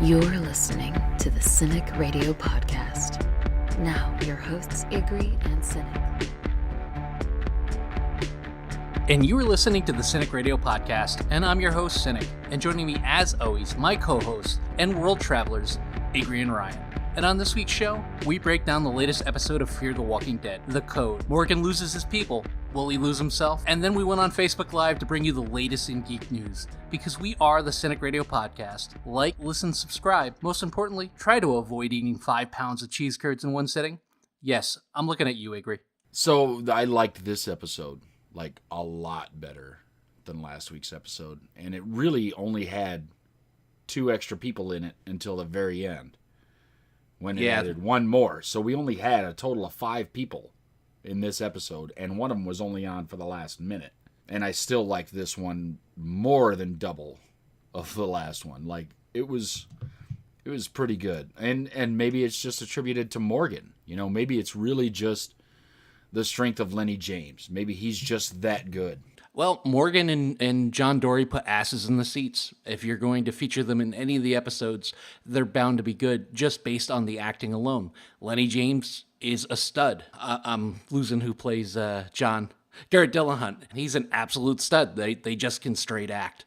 You're listening to the Cinik Radio Podcast. Now, your hosts, Igrihe and Cinik. And you are listening to the Cinik Radio Podcast, and I'm your host, Cinik. And joining me, as always, my co-hosts and world travelers, Igrihe and Ryan. And on this week's show, we break down the latest episode of Fear the Walking Dead, The Code. Morgan loses his people. Will he lose himself? And then we went on Facebook Live to bring you the latest in geek news. Because we are the Cinik Radio Podcast. Like, listen, subscribe. Most importantly, try to avoid eating 5 pounds of cheese curds in one sitting. Yes, I'm looking at you, Igrihe. So I liked this episode, like, a lot better than last week's episode. And it really only had 2 extra people in it until the very end, when it added 1 more. So we only had a total of 5 people in this episode, and one of them was only on for the last minute. And I still like this one more than double of the last one. Like, it was pretty good. And maybe it's just attributed to Morgan. You know, maybe it's really just the strength of Lenny James. Maybe he's just that good. Well, Morgan and John Dory put asses in the seats. If you're going to feature them in any of the episodes, they're bound to be good just based on the acting alone. Lenny James is a stud. I'm losing who plays John. Garrett Dillahunt. He's an absolute stud. They just can straight act.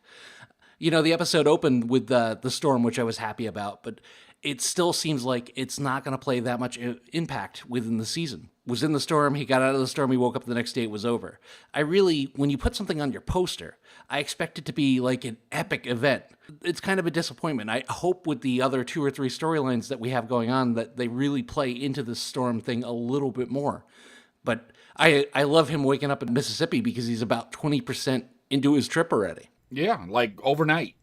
You know, the episode opened with the storm, which I was happy about, but it still seems like it's not going to play that much impact within the season. Was in the storm, he got out of the storm, he woke up the next day, it was over. When you put something on your poster, I expect it to be like an epic event. It's kind of a disappointment. I hope with the other 2 or 3 storylines that we have going on that they really play into the storm thing a little bit more. But I love him waking up in Mississippi because he's about 20% into his trip already. Yeah, like overnight.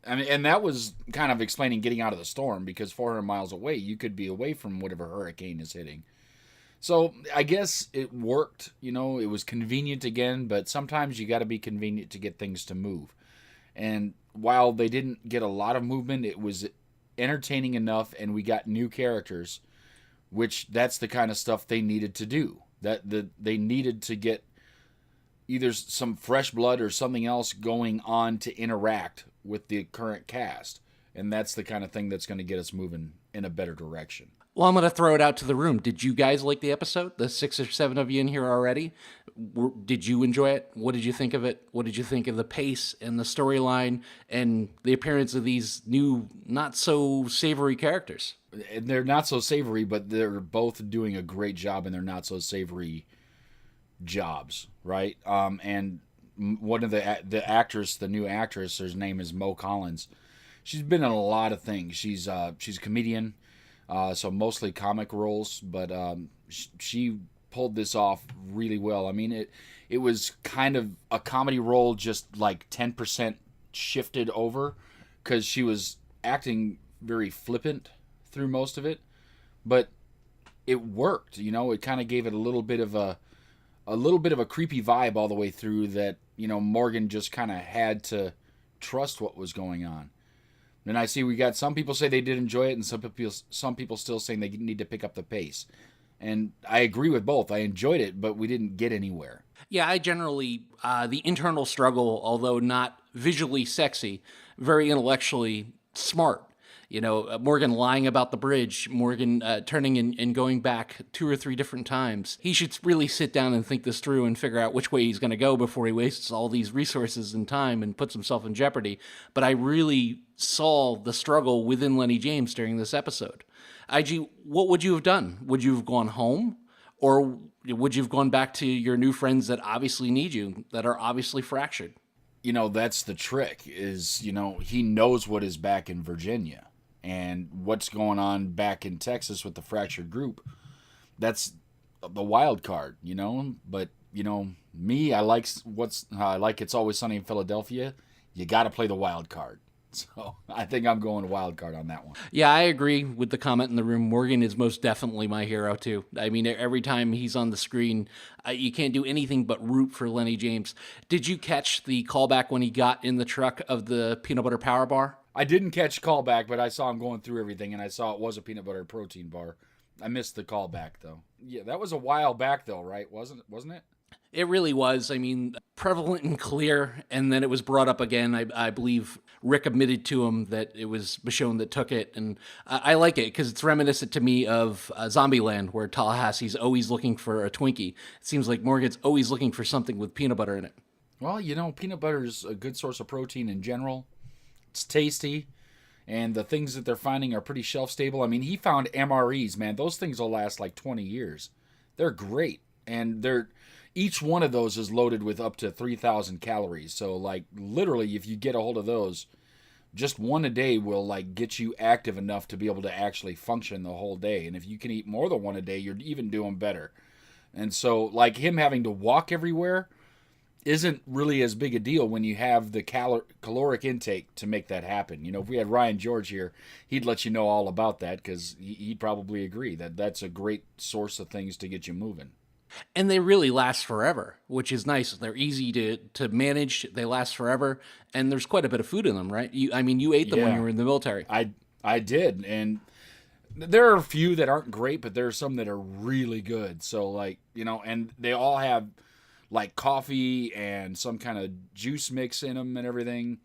I mean, and that was kind of explaining getting out of the storm, because 400 miles away, you could be away from whatever hurricane is hitting. So I guess it worked, you know, it was convenient again, but sometimes you got to be convenient to get things to move. And while they didn't get a lot of movement, it was entertaining enough, and we got new characters, which that's the kind of stuff they needed to do. They needed to get either some fresh blood or something else going on to interact with the current cast. And that's the kind of thing that's going to get us moving in a better direction. Well, I'm going to throw it out to the room. Did you guys like the episode? The 6 or 7 of you in here already? Did you enjoy it? What did you think of it? What did you think of the pace and the storyline and the appearance of these new, not-so-savory characters? They're not so savory, but they're both doing a great job in their not-so-savory jobs, right? And one of the actress, the new actress, her name is Mo Collins. She's been in a lot of things. She's a comedian. So mostly comic roles, but she pulled this off really well. I mean, it was kind of a comedy role, just like 10% shifted over, because she was acting very flippant through most of it, but it worked. You know, it kind of gave it a little bit of a creepy vibe all the way through, that, you know, Morgan just kind of had to trust what was going on. And I see we got some people say they did enjoy it, and some people still saying they need to pick up the pace. And I agree with both. I enjoyed it, but we didn't get anywhere. Yeah, I generally, the internal struggle, although not visually sexy, very intellectually smart. You know, Morgan lying about the bridge, Morgan turning and going back 2 or 3 different times. He should really sit down and think this through and figure out which way he's going to go before he wastes all these resources and time and puts himself in jeopardy. But I really saw the struggle within Lenny James during this episode. IG, what would you have done? Would you have gone home? Or would you have gone back to your new friends that obviously need you, that are obviously fractured? You know, that's the trick, is, you know, he knows what is back in Virginia. And what's going on back in Texas with the fractured group, that's the wild card, you know. But, you know, me, I like It's Always Sunny in Philadelphia. You got to play the wild card. So I think I'm going wild card on that one. Yeah, I agree with the comment in the room. Morgan is most definitely my hero, too. I mean, every time he's on the screen, you can't do anything but root for Lenny James. Did you catch the callback when he got in the truck of the peanut butter power bar? I didn't catch callback, but I saw him going through everything, and I saw it was a peanut butter protein bar. I missed the callback, though. Yeah, that was a while back, though, right? Wasn't it? It really was. I mean, prevalent and clear, and then it was brought up again. I believe Rick admitted to him that it was Michonne that took it, and I like it because it's reminiscent to me of Zombieland, where Tallahassee's always looking for a Twinkie. It seems like Morgan's always looking for something with peanut butter in it. Well, peanut butter is a good source of protein in general. It's tasty, and the things that they're finding are pretty shelf stable. I mean, he found MREs, man. Those things will last like 20 years. They're great, and each one of those is loaded with up to 3,000 calories. So, like, literally, if you get a hold of those, just one a day will, like, get you active enough to be able to actually function the whole day. And if you can eat more than one a day, you're even doing better. And so, like, him having to walk everywhere isn't really as big a deal when you have the caloric intake to make that happen. If we had Ryan George here, he'd let you know all about that, because he'd probably agree that that's a great source of things to get you moving. And they really last forever, which is nice. They're easy to manage. They last forever, and there's quite a bit of food in them, right? You ate them when you were in the military. I did, and there are a few that aren't great, but there are some that are really good. So, like, and they all have, like, coffee and some kind of juice mix in them and everything.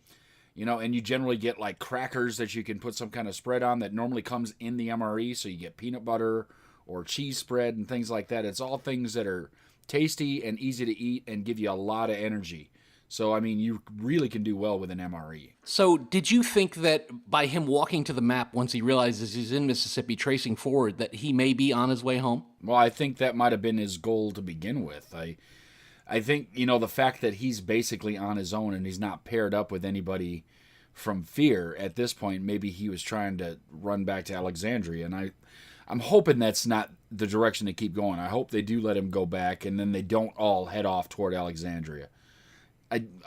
And you generally get, like, crackers that you can put some kind of spread on that normally comes in the MRE, so you get peanut butter or cheese spread and things like that. It's all things that are tasty and easy to eat and give you a lot of energy. So, I mean, you really can do well with an MRE. So, did you think that by him walking to the map once he realizes he's in Mississippi, tracing forward, that he may be on his way home? Well, I think that might have been his goal to begin with. I think, the fact that he's basically on his own and he's not paired up with anybody from Fear at this point, maybe he was trying to run back to Alexandria, and I'm hoping that's not the direction they keep going. I hope they do let him go back, and then they don't all head off toward Alexandria.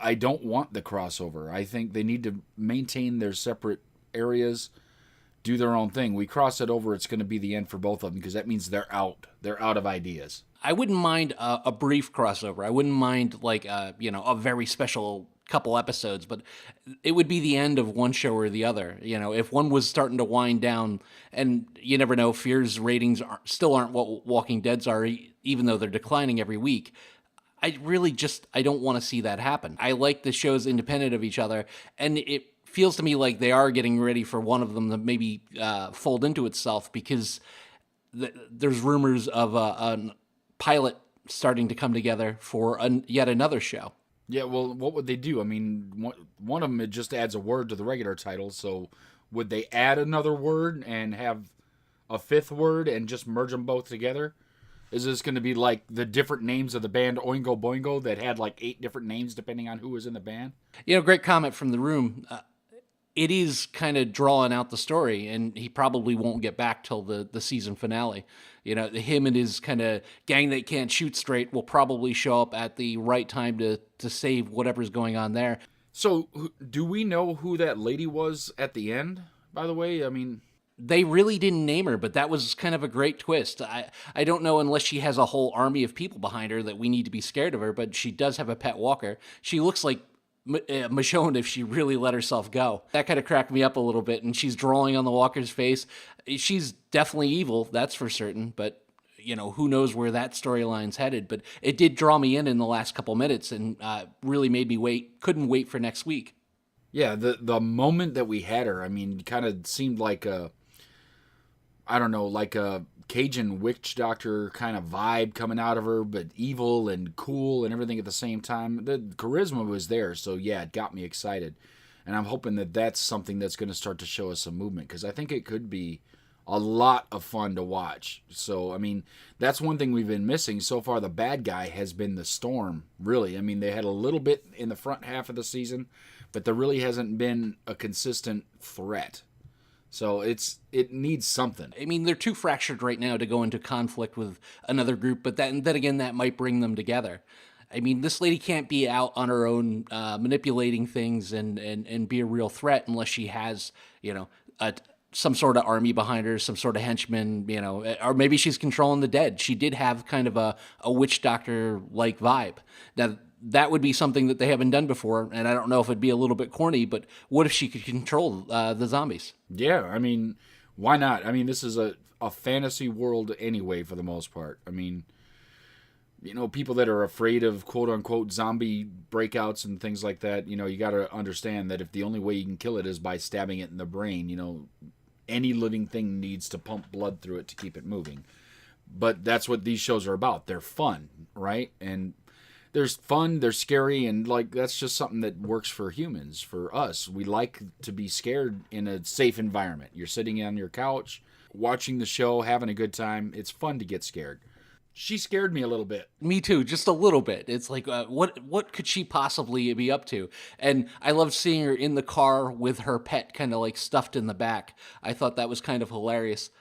I don't want the crossover. I think they need to maintain their separate areas, do their own thing. We cross it over, it's going to be the end for both of them, because that means they're out. They're out of ideas. I wouldn't mind a brief crossover. I wouldn't mind, like, a very special couple episodes, but it would be the end of one show or the other. If one was starting to wind down, and you never know, Fear's ratings still aren't what Walking Dead's are, even though they're declining every week. I don't want to see that happen. I like the shows independent of each other, and it feels to me like they are getting ready for one of them to maybe fold into itself, because there's rumors of a pilot starting to come together for yet another show. Yeah, well, what would they do? I mean, one of them, it just adds a word to the regular title, so would they add another word and have a fifth word and just merge them both together? Is this going to be like the different names of the band Oingo Boingo that had like 8 different names depending on who was in the band? Great comment from the room. It is kind of drawing out the story, and he probably won't get back till the season finale. Him and his kind of gang that can't shoot straight will probably show up at the right time to save whatever's going on there. So, do we know who that lady was at the end, by the way? I mean, they really didn't name her, but that was kind of a great twist. I don't know, unless she has a whole army of people behind her, that we need to be scared of her, but she does have a pet walker. She looks like Michonne if she really let herself go. That kind of cracked me up a little bit, and she's drawing on the walker's face. She's definitely evil, that's for certain, but who knows where that storyline's headed. But it did draw me in the last couple minutes, and really made me couldn't wait for next week. Yeah, the moment that we had her, I mean, kind of seemed like a Cajun witch doctor kind of vibe coming out of her, but evil and cool and everything at the same time. The charisma was there, so yeah, it got me excited. And I'm hoping that that's something that's going to start to show us some movement, because I think it could be a lot of fun to watch. So, I mean, that's one thing we've been missing. So far, the bad guy has been the Storm, really. I mean, they had a little bit in the front half of the season, but there really hasn't been a consistent threat. So it needs something. I mean, they're too fractured right now to go into conflict with another group, but then again, that might bring them together. I mean, this lady can't be out on her own manipulating things and be a real threat unless she has, some sort of army behind her, some sort of henchman, or maybe she's controlling the dead. She did have kind of a witch doctor-like vibe. Now, that would be something that they haven't done before, and I don't know if it'd be a little bit corny, but what if she could control the zombies? Yeah, I mean, why not? I mean, this is a fantasy world anyway, for the most part. I mean, people that are afraid of quote-unquote zombie breakouts and things like that, you got to understand that if the only way you can kill it is by stabbing it in the brain, any living thing needs to pump blood through it to keep it moving. But that's what these shows are about. They're fun, right? And there's fun, they're scary, and that's just something that works for humans, for us. We like to be scared in a safe environment. You're sitting on your couch, watching the show, having a good time. It's fun to get scared. She scared me a little bit. Me too, just a little bit. It's like, what could she possibly be up to? And I loved seeing her in the car with her pet kind of like stuffed in the back. I thought that was kind of hilarious.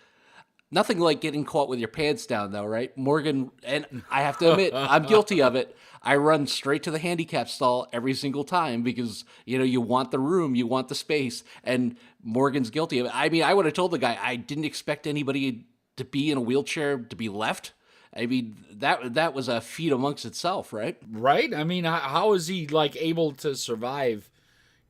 Nothing like getting caught with your pants down, though, right? Morgan, and I have to admit, I'm guilty of it. I run straight to the handicap stall every single time because, you want the room, you want the space, and Morgan's guilty of it. I mean, I would have told the guy I didn't expect anybody to be in a wheelchair to be left. I mean, that was a feat amongst itself, right? Right? I mean, how is he, able to survive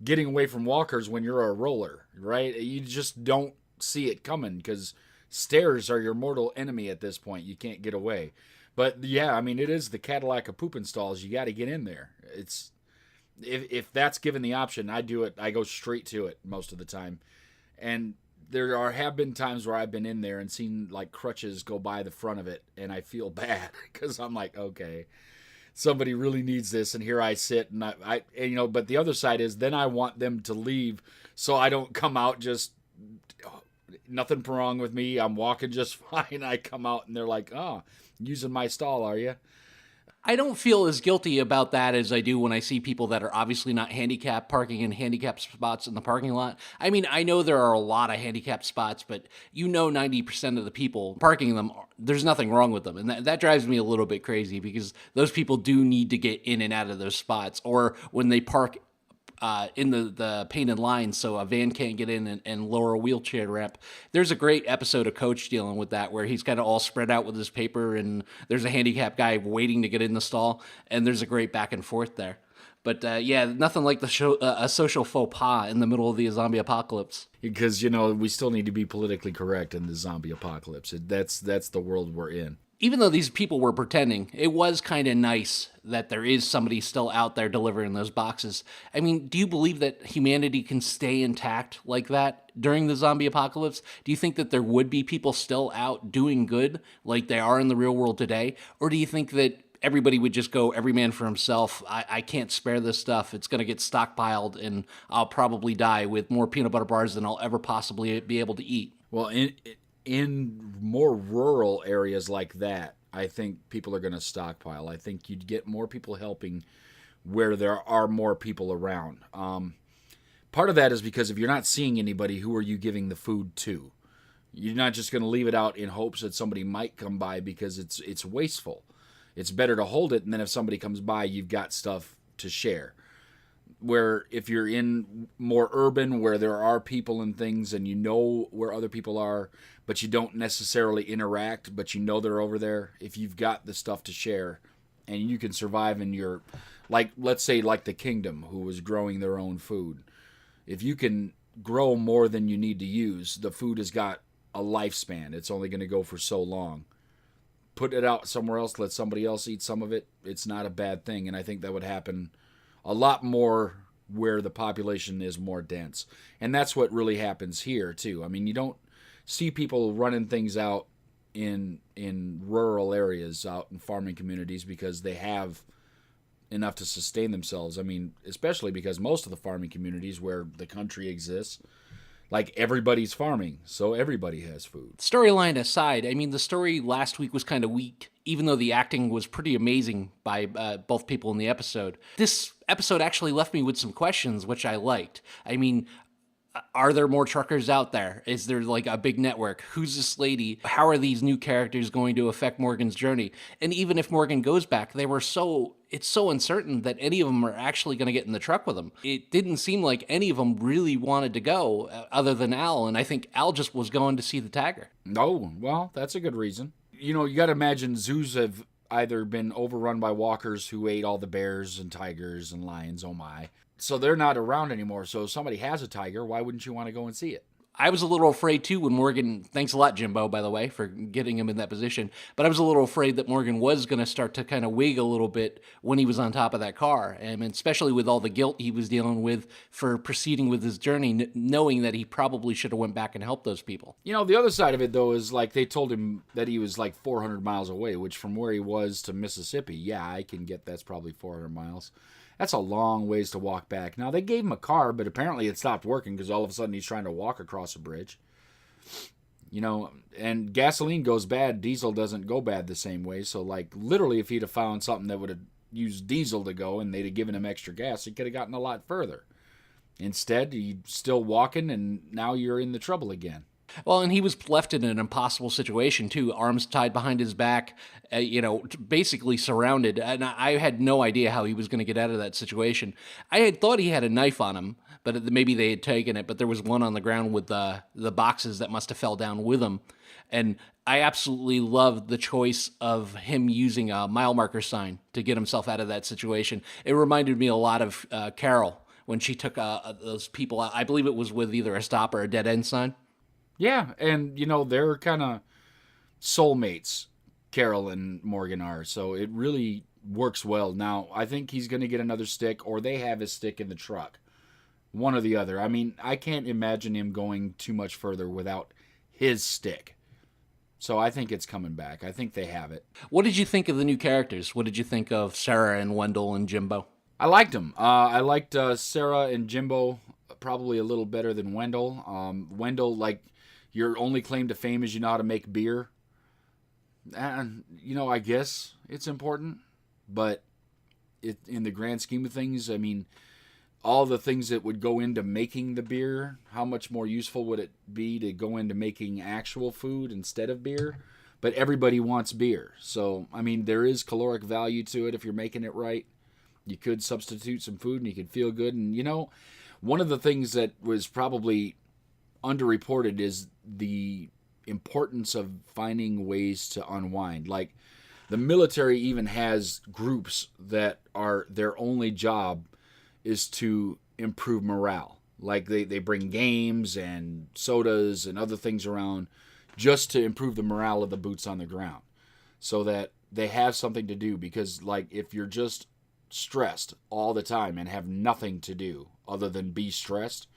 getting away from walkers when you're a roller, right? You just don't see it coming because stairs are your mortal enemy at this point. You can't get away. But, yeah, I mean, it is the Cadillac of pooping stalls. You got to get in there. It's if that's given the option, I do it. I go straight to it most of the time. And there have been times where I've been in there and seen crutches go by the front of it, and I feel bad because I'm like, okay, somebody really needs this, and here I sit, and but the other side is then I want them to leave so I don't come out just nothing wrong with me. I'm walking just fine. I come out and they're like, oh, using my stall, are you? I don't feel as guilty about that as I do when I see people that are obviously not handicapped parking in handicapped spots in the parking lot. I mean, I know there are a lot of handicapped spots, but 90% of the people parking in them, there's nothing wrong with them. And that drives me a little bit crazy because those people do need to get in and out of those spots. Or when they park in the painted lines so a van can't get in and lower a wheelchair ramp. There's a great episode of Coach dealing with that where he's kind of all spread out with his paper and there's a handicapped guy waiting to get in the stall, and there's a great back and forth there. But yeah, nothing like the show, a social faux pas in the middle of the zombie apocalypse. Because, we still need to be politically correct in the zombie apocalypse. That's the world we're in. Even though these people were pretending, it was kind of nice that there is somebody still out there delivering those boxes. I mean, do you believe that humanity can stay intact like that during the zombie apocalypse? Do you think that there would be people still out doing good like they are in the real world today? Or do you think that everybody would just go every man for himself? I can't spare this stuff. It's going to get stockpiled and I'll probably die with more peanut butter bars than I'll ever possibly be able to eat. Well, in more rural areas like that, I think people are going to stockpile. I think you'd get more people helping where there are more people around. Part of that is because if you're not seeing anybody, who are you giving the food to? You're not just going to leave it out in hopes that somebody might come by because it's wasteful. It's better to hold it, and then if somebody comes by, you've got stuff to share. Where if you're in more urban, where there are people and things, and you know where other people are, but you don't necessarily interact, but you know they're over there, if you've got the stuff to share, and you can survive in your, let's say the kingdom, who was growing their own food. If you can grow more than you need to use, the food has got a lifespan. It's only going to go for so long. Put it out somewhere else, let somebody else eat some of it. It's not a bad thing, and I think that would happen a lot more where the population is more dense. And that's what really happens here, too. I mean, you don't see people running things out in rural areas, out in farming communities, because they have enough to sustain themselves. I mean, especially because most of the farming communities where the country exists, everybody's farming, so everybody has food. Storyline aside, I mean, the story last week was kind of weak, even though the acting was pretty amazing by both people in the episode. This episode actually left me with some questions, which I liked. I mean, are there more truckers out there? Is there a big network? Who's this lady? How are these new characters going to affect Morgan's journey? And even if Morgan goes back, it's so uncertain that any of them are actually going to get in the truck with him. It didn't seem like any of them really wanted to go, other than Al, and I think Al just was going to see the tagger. Oh, well, that's a good reason. You got to imagine zoos have either been overrun by walkers who ate all the bears and tigers and lions, oh my. So they're not around anymore. So if somebody has a tiger, why wouldn't you want to go and see it? I was a little afraid too when Morgan, thanks a lot, Jimbo, by the way, for getting him in that position. But I was a little afraid that Morgan was going to start to kind of wig a little bit when he was on top of that car. And especially with all the guilt he was dealing with for proceeding with his journey, knowing that he probably should have went back and helped those people. You know, the other side of it, though, is like they told him that he was like 400 miles away, which from where he was to Mississippi, yeah, I can get that's probably 400 miles. That's a long ways to walk back. Now, they gave him a car, but apparently it stopped working because all of a sudden he's trying to walk across a bridge. You know, and gasoline goes bad, diesel doesn't go bad the same way. So, like, literally, if he'd have found something that would have used diesel to go and they'd have given him extra gas, he could have gotten a lot further. Instead, he's still walking, and now you're in the trouble again. Well, and he was left in an impossible situation, too. Arms tied behind his back, basically surrounded. And I had no idea how he was going to get out of that situation. I had thought he had a knife on him, but maybe they had taken it. But there was one on the ground with the boxes that must have fell down with him. And I absolutely loved the choice of him using a mile marker sign to get himself out of that situation. It reminded me a lot of Carol when she took those people out. I believe it was with either a stop or a dead end sign. Yeah, and, you know, they're kind of soulmates, Carol and Morgan are, so it really works well. Now, I think he's going to get another stick, or they have his stick in the truck. One or the other. I mean, I can't imagine him going too much further without his stick. So I think it's coming back. I think they have it. What did you think of the new characters? What did you think of Sarah and Wendell and Jimbo? I liked them. I liked Sarah and Jimbo probably a little better than Wendell. Wendell, like, your only claim to fame is you know how to make beer. And, you know, I guess it's important. But in the grand scheme of things, I mean, all the things that would go into making the beer, how much more useful would it be to go into making actual food instead of beer? But everybody wants beer. So, I mean, there is caloric value to it if you're making it right. You could substitute some food and you could feel good. And, you know, one of the things that was probably underreported is the importance of finding ways to unwind. Like, the military even has groups that are their only job is to improve morale. Like, they bring games and sodas and other things around just to improve the morale of the boots on the ground so that they have something to do. Because, like, if you're just stressed all the time and have nothing to do other than be stressed,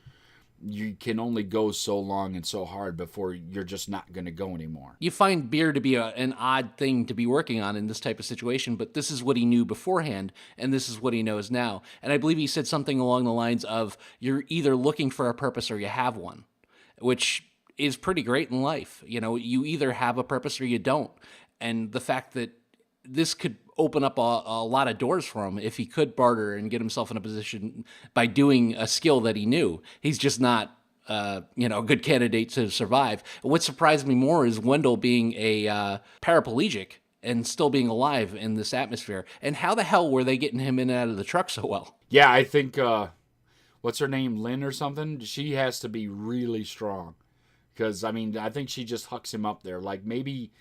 you can only go so long and so hard before you're just not going to go anymore. You find beer to be an odd thing to be working on in this type of situation, but this is what he knew beforehand, and this is what he knows now. And I believe he said something along the lines of, you're either looking for a purpose or you have one, which is pretty great in life. You know, you either have a purpose or you don't. And the fact that this could open up a lot of doors for him if he could barter and get himself in a position by doing a skill that he knew. He's just not, a good candidate to survive. What surprised me more is Wendell being a paraplegic and still being alive in this atmosphere. And how the hell were they getting him in and out of the truck so well? Yeah, I think, what's her name, Lynn or something? She has to be really strong. Because, I mean, I think she just hucks him up there. Like, maybe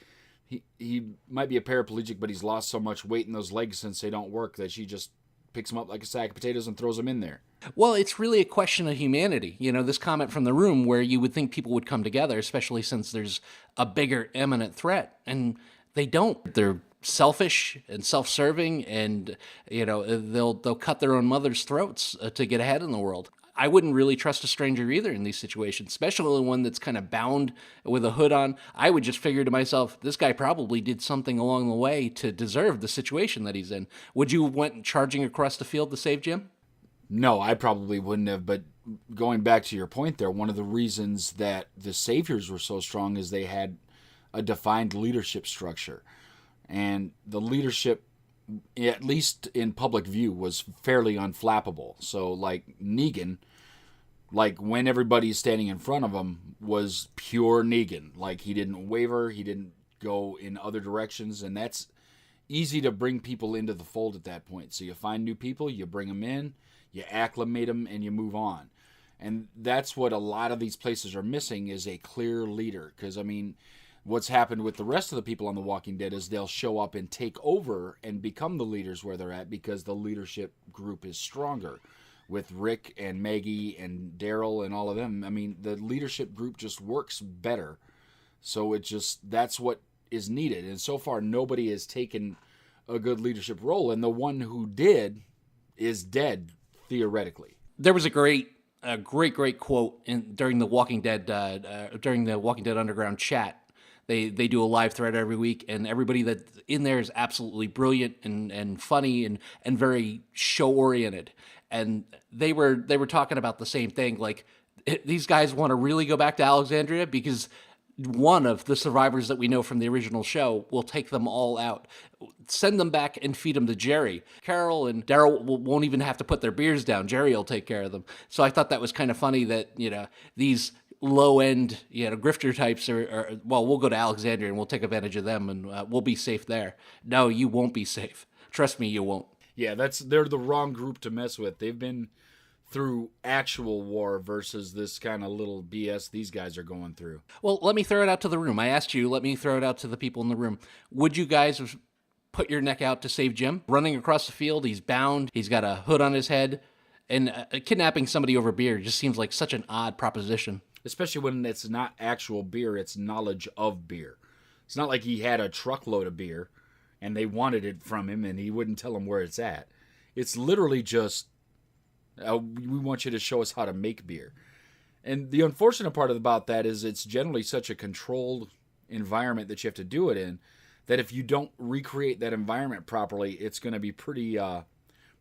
he might be a paraplegic, but he's lost so much weight in those legs since they don't work that she just picks him up like a sack of potatoes and throws him in there. Well, it's really a question of humanity. You know, this comment from the room where you would think people would come together, especially since there's a bigger imminent threat. And they don't. They're selfish and self-serving, and, you know, they'll cut their own mother's throats to get ahead in the world. I wouldn't really trust a stranger either in these situations, especially one that's kind of bound with a hood on. I would just figure to myself, this guy probably did something along the way to deserve the situation that he's in. Would you have went charging across the field to save Jim? No, I probably wouldn't have. But going back to your point there, one of the reasons that the Saviors were so strong is they had a defined leadership structure. And the leadership, at least in public view, was fairly unflappable. So, like, Negan, like, when everybody's standing in front of him, was pure Negan. Like, he didn't waver, he didn't go in other directions, and that's easy to bring people into the fold at that point. So you find new people, you bring them in, you acclimate them, and you move on. And that's what a lot of these places are missing, is a clear leader. Because, I mean, what's happened with the rest of the people on The Walking Dead is they'll show up and take over and become the leaders where they're at because the leadership group is stronger. with Rick and Maggie and Daryl and all of them. I mean, the leadership group just works better. So that's what is needed. And so far, nobody has taken a good leadership role. And the one who did is dead, theoretically. There was a great quote during the Walking Dead Underground chat. They do a live thread every week, and everybody that's in there is absolutely brilliant and funny and very show oriented. And they were talking about the same thing. Like, these guys want to really go back to Alexandria because one of the survivors that we know from the original show will take them all out. Send them back and feed them to Jerry. Carol and Daryl won't even have to put their beers down. Jerry will take care of them. So I thought that was kind of funny that, these low-end, grifter types are, well, we'll go to Alexandria and we'll take advantage of them and we'll be safe there. No, you won't be safe. Trust me, you won't. Yeah, they're the wrong group to mess with. They've been through actual war versus this kind of little BS these guys are going through. Well, let me throw it out to the room. I asked you, let me throw it out to the people in the room. Would you guys put your neck out to save Jim? Running across the field, he's bound, he's got a hood on his head, and kidnapping somebody over beer just seems like such an odd proposition. Especially when it's not actual beer, it's knowledge of beer. It's not like he had a truckload of beer and they wanted it from him and he wouldn't tell them where it's at. It's literally just, we want you to show us how to make beer. And the unfortunate part about that is it's generally such a controlled environment that you have to do it in, that if you don't recreate that environment properly, it's going to be pretty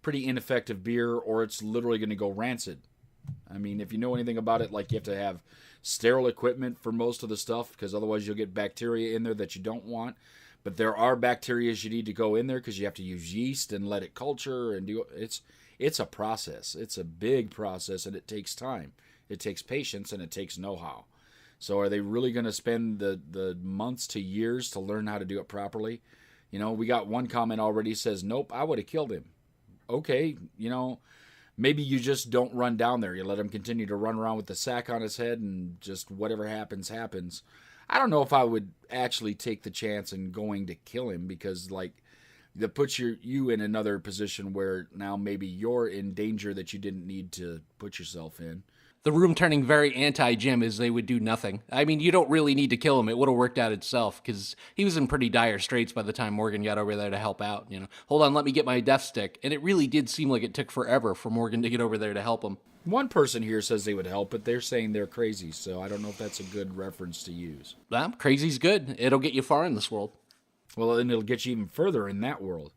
ineffective beer, or it's literally going to go rancid. I mean, if you know anything about it, like, you have to have sterile equipment for most of the stuff, because otherwise you'll get bacteria in there that you don't want. But there are bacteria you need to go in there because you have to use yeast and let it culture and do it. It's a process. It's a big process, and it takes time. It takes patience, and it takes know-how. So are they really going to spend the months to years to learn how to do it properly? We got one comment already says, nope, I would have killed him. Okay, maybe you just don't run down there. You let him continue to run around with the sack on his head, and just whatever happens, happens. I don't know if I would actually take the chance in going to kill him, because, like, that puts you in another position where now maybe you're in danger that you didn't need to put yourself in. The room turning very anti-Jim as they would do nothing. I mean, you don't really need to kill him. It would have worked out itself, because he was in pretty dire straits by the time Morgan got over there to help out. Hold on, let me get my death stick. And it really did seem like it took forever for Morgan to get over there to help him. One person here says they would help, but they're saying they're crazy, so I don't know if that's a good reference to use. Well, crazy's good. It'll get you far in this world. Well, and it'll get you even further in that world.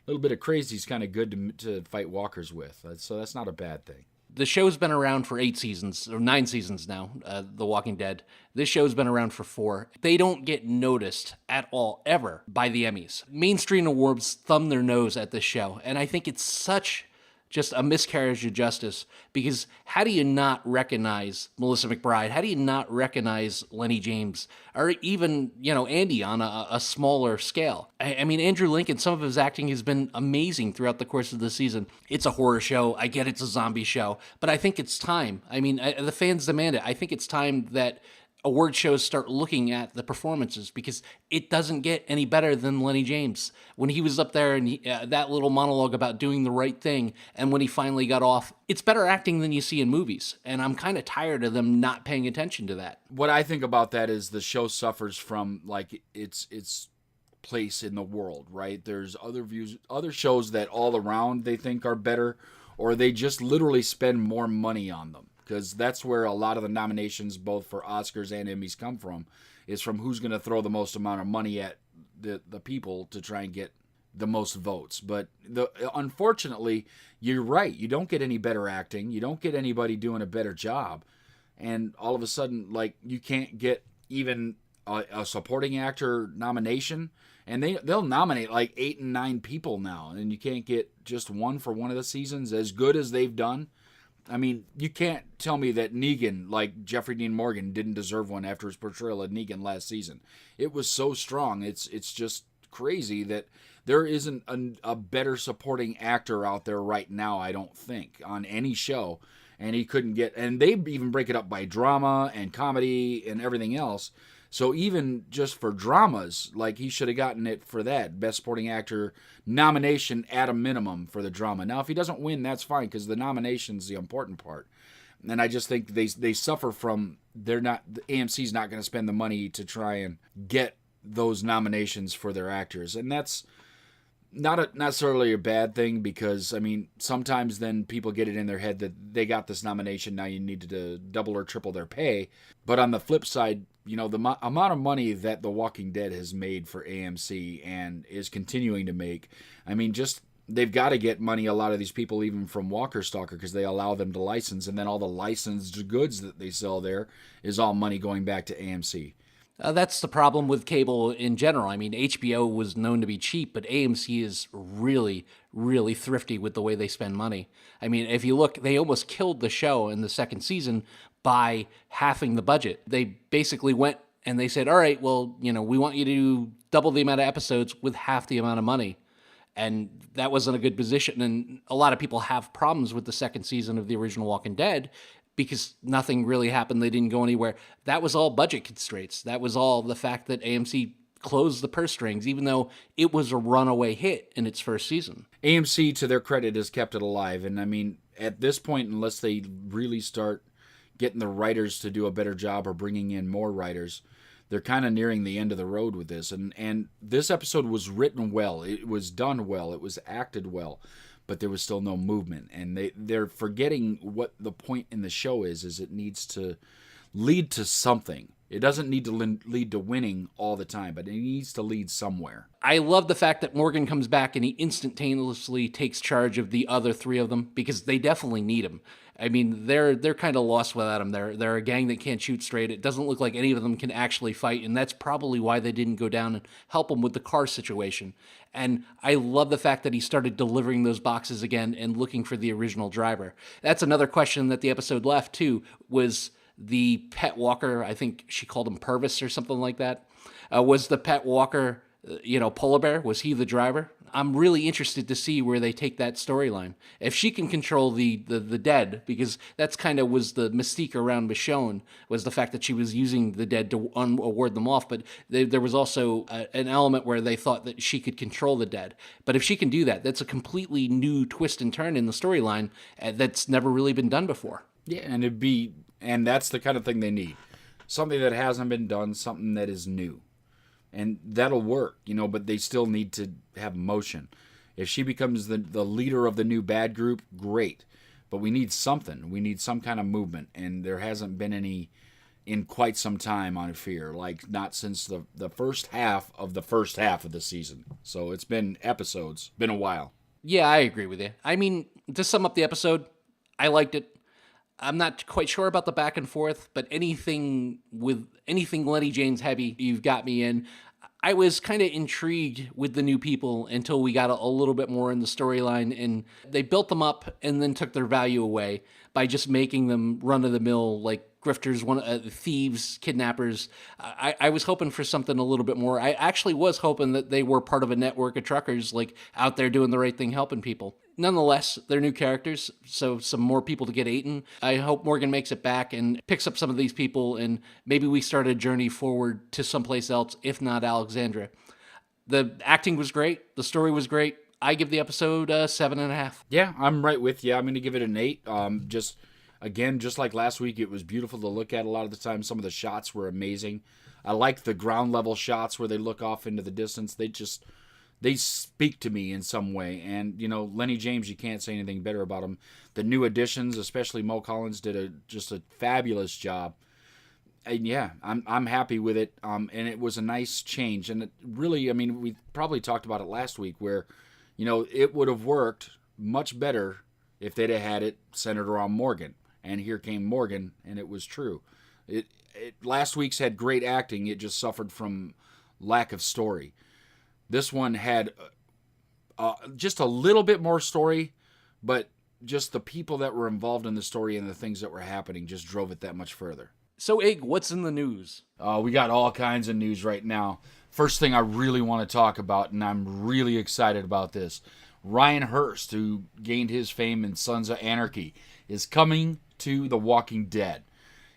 A little bit of crazy's kind of good to fight walkers with, so that's not a bad thing. The show's been around for 8 seasons, or 9 seasons now, The Walking Dead. This show's been around for 4. They don't get noticed at all, ever, by the Emmys. Mainstream awards thumb their nose at this show, and I think it's such just a miscarriage of justice, because how do you not recognize Melissa McBride? How do you not recognize Lenny James? Or even, Andy on a smaller scale? I mean, Andrew Lincoln, some of his acting has been amazing throughout the course of the season. It's a horror show. I get it's a zombie show. But I think it's time. I mean, the fans demand it. I think it's time that award shows start looking at the performances, because it doesn't get any better than Lenny James. When he was up there and that little monologue about doing the right thing, and when he finally got off, it's better acting than you see in movies. And I'm kind of tired of them not paying attention to that. What I think about that is the show suffers from, like, its place in the world, right? There's other shows that all around they think are better, or they just literally spend more money on them. Because that's where a lot of the nominations, both for Oscars and Emmys, come from, is from who's going to throw the most amount of money at the people to try and get the most votes. But unfortunately, you're right. You don't get any better acting. You don't get anybody doing a better job. And all of a sudden, like, you can't get even a supporting actor nomination. And they'll nominate like 8 and 9 people now. And you can't get just one for one of the seasons, as good as they've done. I mean, you can't tell me that Negan, like Jeffrey Dean Morgan, didn't deserve one after his portrayal of Negan last season. It was so strong. It's just crazy that there isn't a better supporting actor out there right now, I don't think, on any show. And he couldn't get... And they even break it up by drama and comedy and everything else. So even just for dramas, like he should have gotten it for that Best Supporting Actor nomination at a minimum for the drama. Now, if he doesn't win, that's fine because the nomination's the important part. And I just think they suffer from AMC's not going to spend the money to try and get those nominations for their actors, and that's not necessarily a bad thing because, I mean, sometimes then people get it in their head that they got this nomination, now you need to double or triple their pay. But on the flip side, the amount of money that The Walking Dead has made for AMC and is continuing to make, I mean, just they've got to get money, a lot of these people, even from Walker Stalker, because they allow them to license, and then all the licensed goods that they sell there is all money going back to AMC. That's the problem with cable in general. I mean, HBO was known to be cheap, but AMC is really, really thrifty with the way they spend money. I mean, if you look, they almost killed the show in the second season by halving the budget. They basically went and they said, all right, well, we want you to double the amount of episodes with half the amount of money. And that wasn't a good position. And a lot of people have problems with the second season of the original Walking Dead because nothing really happened. They didn't go anywhere. That was all budget constraints. That was all the fact that AMC closed the purse strings, even though it was a runaway hit in its first season. AMC, to their credit, has kept it alive. And I mean, at this point, unless they really start getting the writers to do a better job or bringing in more writers, they're kind of nearing the end of the road with this. And this episode was written well. It was done well. It was acted well. But there was still no movement. And they're forgetting what the point in the show is it needs to lead to something. It doesn't need to lead to winning all the time, but it needs to lead somewhere. I love the fact that Morgan comes back and he instantaneously takes charge of the other three of them because they definitely need him. I mean, they're kind of lost without him. They're a gang that can't shoot straight. It doesn't look like any of them can actually fight, and that's probably why they didn't go down and help him with the car situation. And I love the fact that he started delivering those boxes again and looking for the original driver. That's another question that the episode left, too, was the pet walker. I think she called him Purvis or something like that. Was the pet walker, polar bear? Was he the driver? I'm really interested to see where they take that storyline. If she can control the dead, because that's kind of was the mystique around Michonne, was the fact that she was using the dead to ward them off, but there was also an element where they thought that she could control the dead. But if she can do that, that's a completely new twist and turn in the storyline that's never really been done before. Yeah, and that's the kind of thing they need. Something that hasn't been done, something that is new. And that'll work, but they still need to have motion. If she becomes the leader of the new bad group, great. But we need something. We need some kind of movement. And there hasn't been any in quite some time, I fear. Like, not since the first half of the season. So it's been episodes. Been a while. Yeah, I agree with you. I mean, to sum up the episode, I liked it. I'm not quite sure about the back and forth, but anything Lenny James heavy, you've got me in. I was kind of intrigued with the new people until we got a little bit more in the storyline, and they built them up and then took their value away by just making them run-of-the-mill, like grifters, thieves, kidnappers. I was hoping for something a little bit more. I actually was hoping that they were part of a network of truckers, like out there doing the right thing, helping people. Nonetheless, they're new characters, so some more people to get eaten. I hope Morgan makes it back and picks up some of these people, and maybe we start a journey forward to someplace else, if not Alexandria. The acting was great. The story was great. I give the episode 7.5. Yeah, I'm right with you. I'm going to give it an 8. Just like last week, it was beautiful to look at. A lot of the time, some of the shots were amazing. I like the ground level shots where they look off into the distance. They speak to me in some way. And, Lenny James, you can't say anything better about him. The new additions, especially Mo Collins, did just a fabulous job. And yeah, I'm happy with it. And it was a nice change. And it really, we probably talked about it last week where, it would have worked much better if they'd have had it centered around Morgan. And here came Morgan, and it was true. Last week's had great acting. It just suffered from lack of story. This one had just a little bit more story, but just the people that were involved in the story and the things that were happening just drove it that much further. So, Ig, what's in the news? We got all kinds of news right now. First thing I really want to talk about, and I'm really excited about this, Ryan Hurst, who gained his fame in Sons of Anarchy, is coming to The Walking Dead.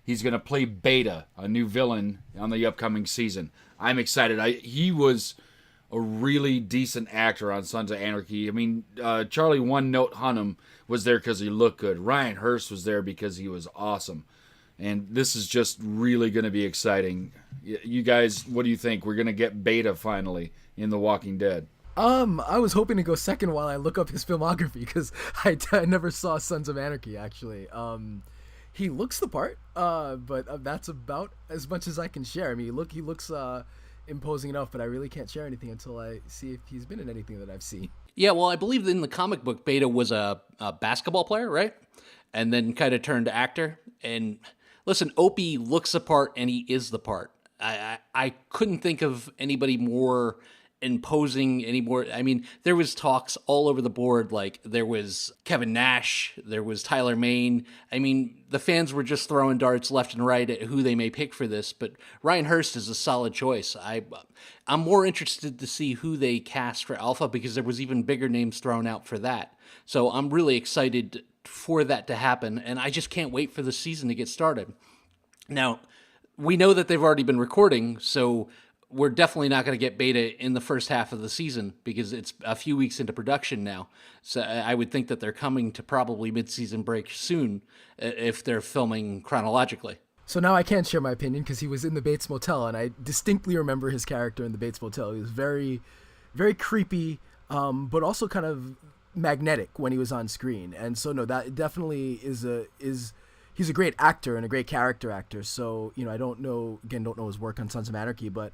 He's going to play Beta, a new villain on the upcoming season. I'm excited. He was a really decent actor on Sons of Anarchy. I mean, Charlie One Note Hunnam was there because he looked good. Ryan Hurst was there because he was awesome. And this is just really going to be exciting. You guys, what do you think? We're going to get Beta finally in The Walking Dead. I was hoping to go second while I look up his filmography because I never saw Sons of Anarchy, actually. He looks the part, but that's about as much as I can share. I mean, he looks imposing enough, but I really can't share anything until I see if he's been in anything that I've seen. Yeah, well, I believe in the comic book, Beta was a basketball player, right? And then kind of turned actor. And listen, Opie looks the part, and he is the part. I couldn't think of anybody more imposing anymore. I mean, there was talks all over the board. Like, there was Kevin Nash, there was Tyler Mane. I mean, the fans were just throwing darts left and right at who they may pick for this, but Ryan Hurst is a solid choice. I'm more interested to see who they cast for Alpha, because there was even bigger names thrown out for that. So I'm really excited for that to happen, and I just can't wait for the season to get started. Now, we know that they've already been recording, so we're definitely not going to get Beta in the first half of the season because it's a few weeks into production now. So I would think that they're coming to probably mid-season break soon if they're filming chronologically. So now I can't share my opinion because he was in the Bates Motel, and I distinctly remember his character in the Bates Motel. He was very, very creepy, but also kind of magnetic when he was on screen. And so no, that definitely he's a great actor and a great character actor. So, I don't know his work on Sons of Anarchy, but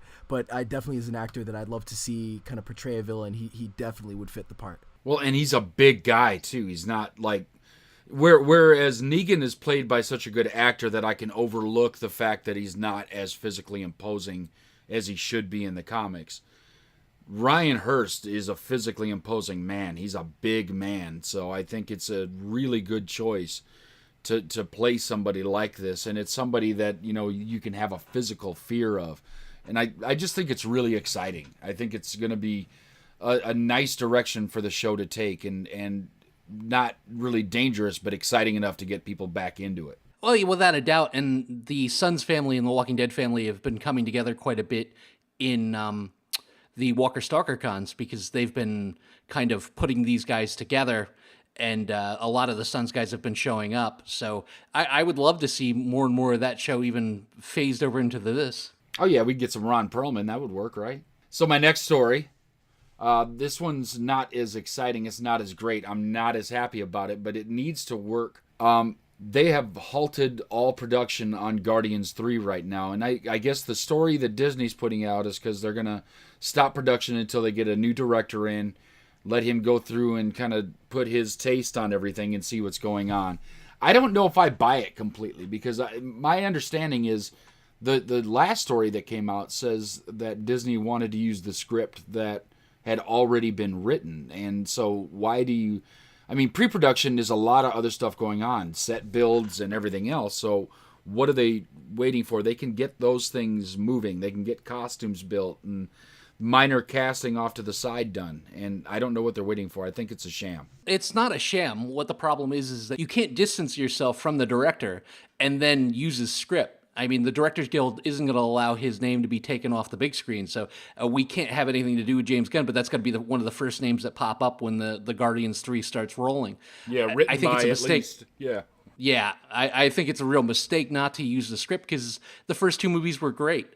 I definitely is an actor that I'd love to see kind of portray a villain. He definitely would fit the part. Well, and he's a big guy too. He's not like whereas Negan is played by such a good actor that I can overlook the fact that he's not as physically imposing as he should be in the comics. Ryan Hurst is a physically imposing man. He's a big man, so I think it's a really good choice to play somebody like this, and it's somebody that you can have a physical fear of, and I just think it's really exciting. I think it's going to be a nice direction for the show to take, and not really dangerous, but exciting enough to get people back into it. Well, yeah, without a doubt, and the Sons family and the Walking Dead family have been coming together quite a bit in the Walker Stalker cons, because they've been kind of putting these guys together. And a lot of the Sons guys have been showing up. So I would love to see more and more of that show even phased over into this. Oh, yeah, we'd get some Ron Perlman. That would work, right? So my next story, this one's not as exciting. It's not as great. I'm not as happy about it, but it needs to work. They have halted all production on Guardians 3 right now. And I guess the story that Disney's putting out is because they're going to stop production until they get a new director in, let him go through and kind of put his taste on everything and see what's going on. I don't know if I buy it completely, because my understanding is the last story that came out says that Disney wanted to use the script that had already been written. And so why do you... I mean, pre-production is a lot of other stuff going on, set builds and everything else. So what are they waiting for? They can get those things moving. They can get costumes built and minor casting off to the side done, and I don't know what they're waiting for. I think it's a sham. It's not a sham. What the problem is that you can't distance yourself from the director and then use his script. I mean, the Directors Guild isn't going to allow his name to be taken off the big screen, so we can't have anything to do with James Gunn, but that's going to be one of the first names that pop up when the Guardians 3 starts rolling. Yeah, written I think by it's a at mistake. least. Yeah. Yeah, I think it's a real mistake not to use the script, because the first two movies were great.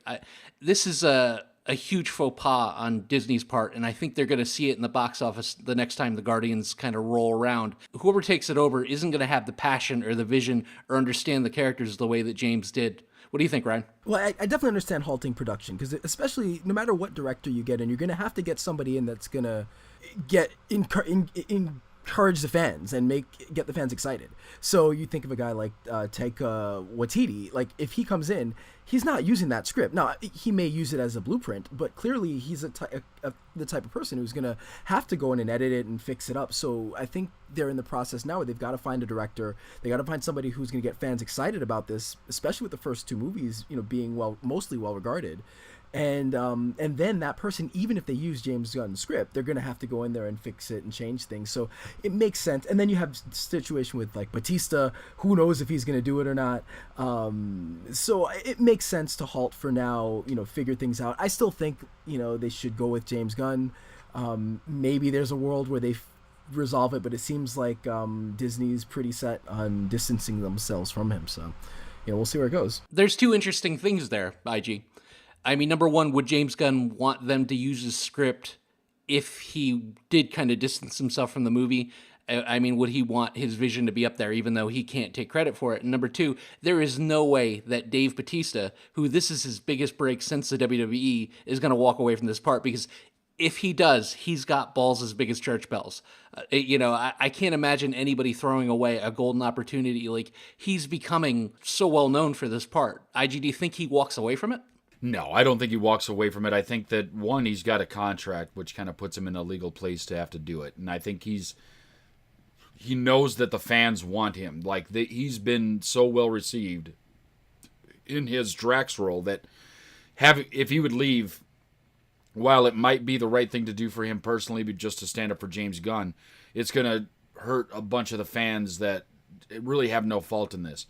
This is a huge faux pas on Disney's part, and I think they're going to see it in the box office the next time the Guardians kind of roll around. Whoever takes it over isn't going to have the passion or the vision or understand the characters the way that James did. What do you think, Ryan? Well, I definitely understand halting production, because especially no matter what director you get in, you're going to have to get somebody in that's going to encourage the fans and get the fans excited. So you think of a guy like Taika Waititi. Like, if he comes in, he's not using that script. Now, he may use it as a blueprint, but clearly he's the type of person who's going to have to go in and edit it and fix it up. So I think they're in the process now where they've got to find a director. They got to find somebody who's going to get fans excited about this, especially with the first two movies, being mostly well regarded. And then that person, even if they use James Gunn's script, they're going to have to go in there and fix it and change things. So it makes sense. And then you have a situation with like Batista, who knows if he's going to do it or not. So it makes sense to halt for now, figure things out. I still think, they should go with James Gunn. Maybe there's a world where they resolve it, but it seems like Disney's pretty set on distancing themselves from him. So, we'll see where it goes. There's two interesting things there, IG. I mean, number one, would James Gunn want them to use his script if he did kind of distance himself from the movie? I mean, would he want his vision to be up there even though he can't take credit for it? And number two, there is no way that Dave Bautista, who this is his biggest break since the WWE, is going to walk away from this part, because if he does, he's got balls as big as church bells. I can't imagine anybody throwing away a golden opportunity. Like, he's becoming so well known for this part. IG, do you think he walks away from it? No, I don't think he walks away from it. I think that, one, he's got a contract, which kind of puts him in a legal place to have to do it. And I think he knows that the fans want him. Like, he's been so well received in his Drax role that if he would leave, while it might be the right thing to do for him personally, but just to stand up for James Gunn, it's going to hurt a bunch of the fans that really have no fault in this.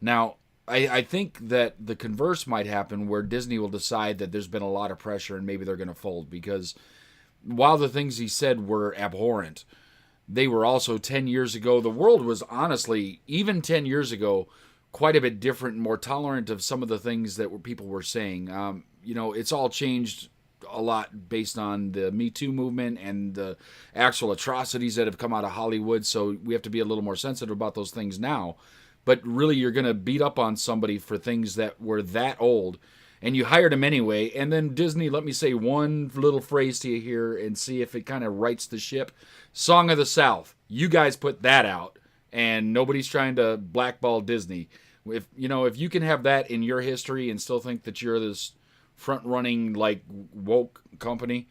Now, I think that the converse might happen, where Disney will decide that there's been a lot of pressure and maybe they're going to fold, because while the things he said were abhorrent, they were also 10 years ago. The world was honestly, even 10 years ago, quite a bit different and more tolerant of some of the things that people were saying. It's all changed a lot based on the Me Too movement and the actual atrocities that have come out of Hollywood. So we have to be a little more sensitive about those things now. But really, you're going to beat up on somebody for things that were that old, and you hired him anyway. And then Disney, let me say one little phrase to you here and see if it kind of rights the ship. Song of the South. You guys put that out, and nobody's trying to blackball Disney. If you can have that in your history and still think that you're this front-running, like, woke company,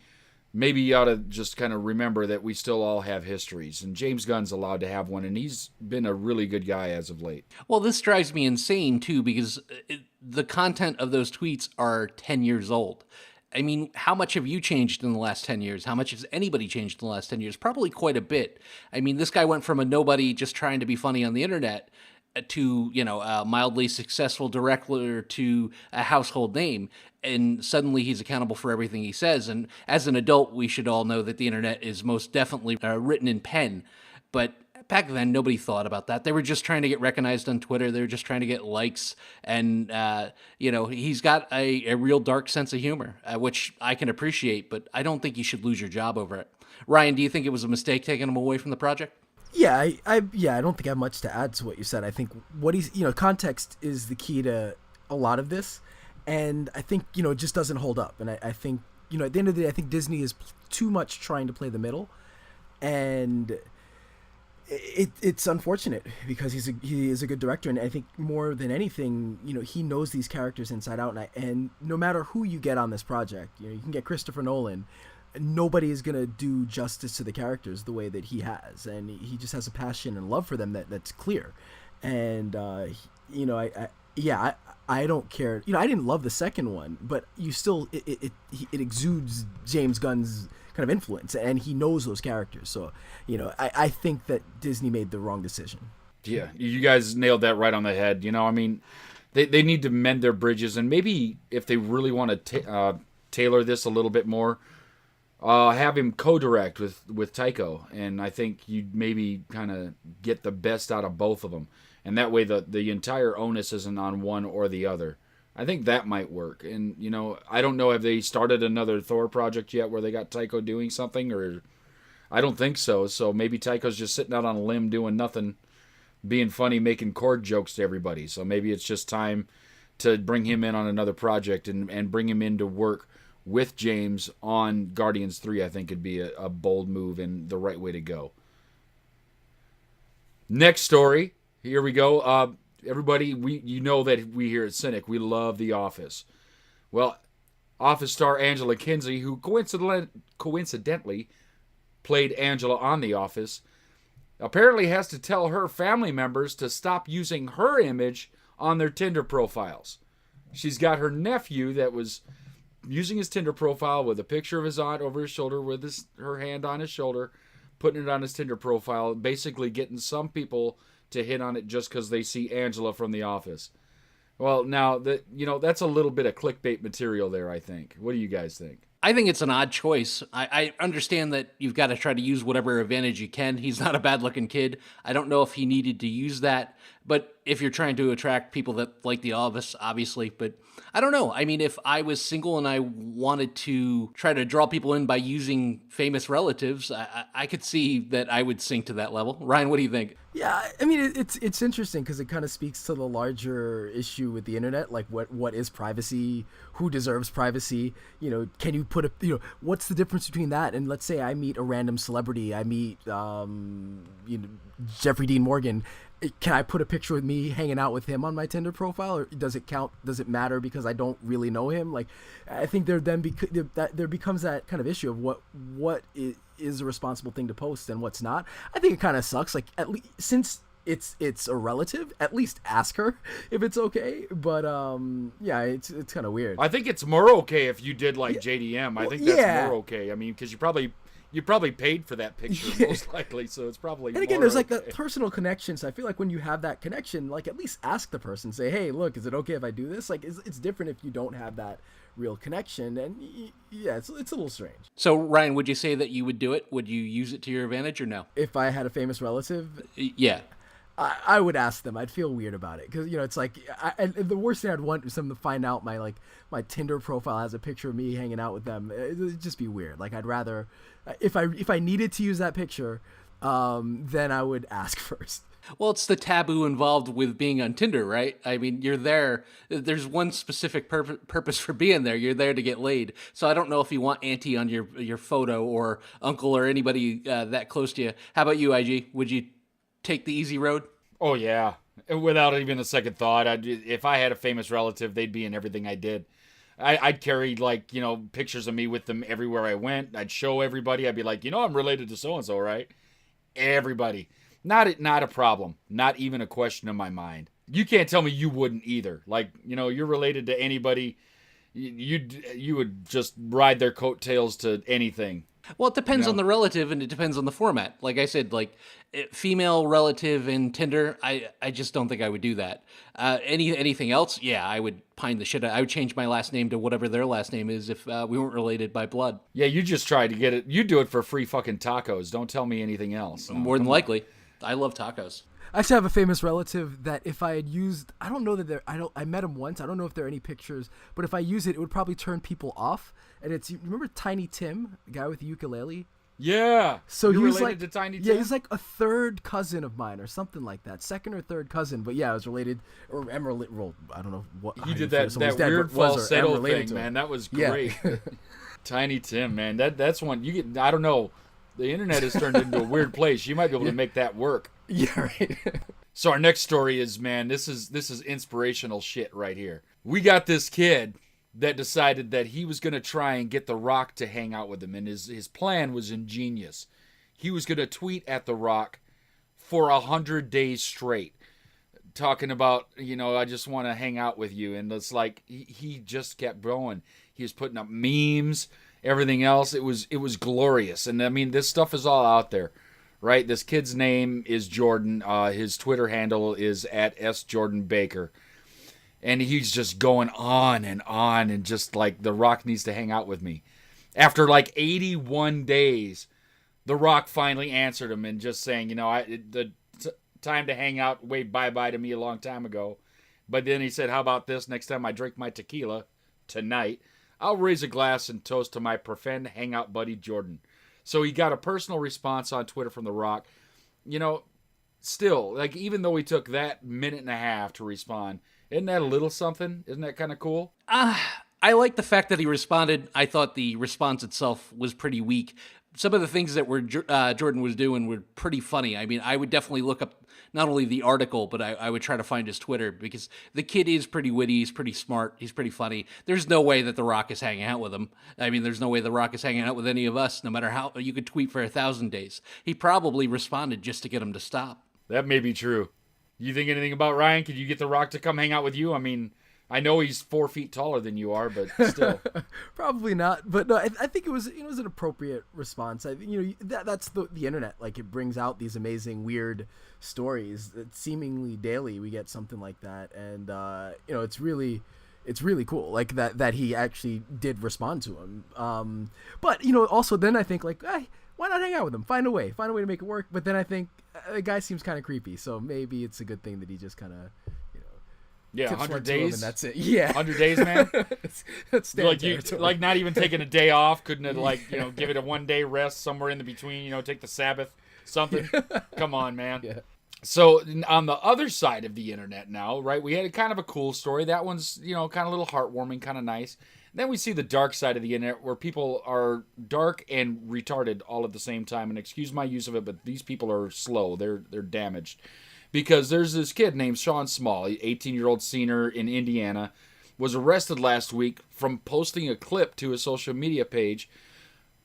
maybe you ought to just kind of remember that we still all have histories, and James Gunn's allowed to have one, and he's been a really good guy as of late. Well, this drives me insane, too, because the content of those tweets are 10 years old. I mean, how much have you changed in the last 10 years? How much has anybody changed in the last 10 years? Probably quite a bit. I mean, this guy went from a nobody just trying to be funny on the internet to, a mildly successful director to a household name, and suddenly he's accountable for everything he says. And as an adult, we should all know that the internet is most definitely written in pen. But back then, nobody thought about that. They were just trying to get recognized on Twitter. They were just trying to get likes. And, he's got a real dark sense of humor, which I can appreciate, but I don't think you should lose your job over it. Ryan, do you think it was a mistake taking him away from the project? Yeah, I don't think I have much to add to what you said. I think what context is the key to a lot of this, and I think, it just doesn't hold up. And I think, at the end of the day, I think Disney is too much trying to play the middle, and it's unfortunate because he is a good director, and I think more than anything, he knows these characters inside out, and no matter who you get on this project, you can get Christopher Nolan. Nobody is going to do justice to the characters the way that he has, and he just has a passion and love for them that's clear. And I don't care. I didn't love the second one, but you still it exudes James Gunn's kind of influence, and he knows those characters. So I think that Disney made the wrong decision. Yeah, you guys nailed that right on the head. They need to mend their bridges, and maybe if they really want to tailor this a little bit more, have him co-direct with Taiko, and I think you'd maybe kind of get the best out of both of them, and that way the entire onus isn't on one or the other. I think that might work. And I don't know, have they started another Thor project yet where they got Taiko doing something, or I don't think so. So maybe Taiko's just sitting out on a limb doing nothing, being funny, making Korg jokes to everybody. So maybe it's just time to bring him in on another project and bring him in to work with James on Guardians 3. I think it'd be a bold move and the right way to go. Next story. Here we go. Everybody, you know that we here at Cinik, we love The Office. Well, Office star Angela Kinsey, who coincidentally played Angela on The Office, apparently has to tell her family members to stop using her image on their Tinder profiles. She's got her nephew that was using his Tinder profile with a picture of his aunt over his shoulder with her hand on his shoulder, putting it on his Tinder profile, basically getting some people to hit on it just because they see Angela from The Office. Well, now, that's a little bit of clickbait material there, I think. What do you guys think? I think it's an odd choice. I understand that you've got to try to use whatever advantage you can. He's not a bad-looking kid. I don't know if he needed to use that, but if you're trying to attract people that like The Office, obviously. But I don't know. I mean, if I was single and I wanted to try to draw people in by using famous relatives, I could see that I would sink to that level. Ryan, what do you think? Yeah, I mean, it's interesting because it kind of speaks to the larger issue with the internet, like what is privacy, who deserves privacy, can you put what's the difference between that and, let's say I meet a random celebrity, I meet Jeffrey Dean Morgan. Can I put a picture with me hanging out with him on my Tinder profile, or does it count? Does it matter because I don't really know him? Like, I think there becomes that kind of issue of what is a responsible thing to post and what's not. I think it kind of sucks. Like, at least since it's a relative, at least ask her if it's okay. But yeah, it's kind of weird. I think it's more okay if you did like JDM. I think that's more okay. I mean, because you probably paid for that picture most likely, so it's probably. And again, more there's okay. like the personal connection. So I feel like when you have that connection, like at least ask the person, say, "Hey, look, is it okay if I do this?" Like, it's different if you don't have that real connection, and yeah, it's a little strange. So Ryan, would you say that you would do it? Would you use it to your advantage or no? If I had a famous relative, Yeah. I would ask them. I'd feel weird about it because it's like and the worst thing I'd want is someone to find out my Tinder profile has a picture of me hanging out with them. It'd just be weird. Like, I'd rather if I needed to use that picture, then I would ask first. Well, it's the taboo involved with being on Tinder, right? I mean, you're there. There's one specific purpose for being there. You're there to get laid. So I don't know if you want auntie on your photo or uncle or anybody that close to you. How about you, IG? Would you take the easy road? Oh yeah, without even a second thought. If I had a famous relative, they'd be in everything I did. I'd carry pictures of me with them everywhere I went. I'd show everybody. I'd be like, I'm related to so and so, right? Everybody. Not a problem. Not even a question in my mind. You can't tell me you wouldn't either. Like, you're related to anybody. You would just ride their coattails to anything. Well, it depends on the relative, and it depends on the format. Like I said, female relative in Tinder, I just don't think I would do that. Anything else, yeah, I would pine the shit out. I would change my last name to whatever their last name is if we weren't related by blood. Yeah, you just tried to get it. You do it for free fucking tacos. Don't tell me anything else. More than likely. I love tacos. I actually have a famous relative that if I had used, I don't know that I met him once. I don't know if there are any pictures, but if I use it, it would probably turn people off. And remember Tiny Tim, the guy with the ukulele? Yeah. So You're he was related to Tiny Tim? Yeah, he's like a third cousin of mine or something like that. Second or third cousin. But yeah, I was related, or I don't know what. He did that weird falsetto thing, man. That was great. Yeah. Tiny Tim, man. That's one you get. I don't know. The internet has turned into a weird place. You might be able to make that work. Yeah, right. So our next story is, man, this is inspirational shit right here. We got this kid that decided that he was going to try and get The Rock to hang out with him, and his plan was ingenious. He was going to tweet at The Rock for 100 days straight, talking about, I just want to hang out with you, and it's like he just kept going. He was putting up memes, everything else. It was glorious, and I mean, this stuff is all out there. Right, this kid's name is Jordan. His Twitter handle is @SJordanBaker. And he's just going on, and just like, The Rock needs to hang out with me. After 81 days, The Rock finally answered him and just saying, the time to hang out waved bye-bye to me a long time ago. But then he said, how about this? Next time I drink my tequila, tonight, I'll raise a glass and toast to my pretend hangout buddy Jordan. So he got a personal response on Twitter from The Rock. Still, even though he took that minute and a half to respond, isn't that a little something? Isn't that kind of cool? I like the fact that he responded. I thought the response itself was pretty weak. Some of the things that Jordan was doing were pretty funny. I mean, I would definitely look up not only the article, but I would try to find his Twitter, because the kid is pretty witty, he's pretty smart, he's pretty funny. There's no way that The Rock is hanging out with him. I mean, there's no way The Rock is hanging out with any of us, no matter how you could tweet for 1,000 days. He probably responded just to get him to stop. That may be true. You think anything about Ryan? Could you get The Rock to come hang out with you? I mean, I know he's 4 feet taller than you are, but still. Probably not, but no, I think it was an appropriate response. That's the internet. Like, it brings out these amazing, weird stories. That seemingly daily we get something like that, and it's really cool. Like that he actually did respond to him. But also then I think like, hey, why not hang out with him? Find a way to make it work. But then I think the guy seems kind of creepy, so maybe it's a good thing that he just kind of. Yeah, 100 days. And that's it. Yeah. 100 days, man. That's like not even taking a day off. Couldn't it give it a 1 day rest somewhere in the between, take the Sabbath, something. Come on, man. Yeah. So on the other side of the internet now, right, we had kind of a cool story. That one's, kind of a little heartwarming, kind of nice. Then we see the dark side of the internet where people are dark and retarded all at the same time. And excuse my use of it, but these people are slow. They're damaged. Because there's this kid named Sean Small, 18-year-old senior in Indiana, was arrested last week from posting a clip to his social media page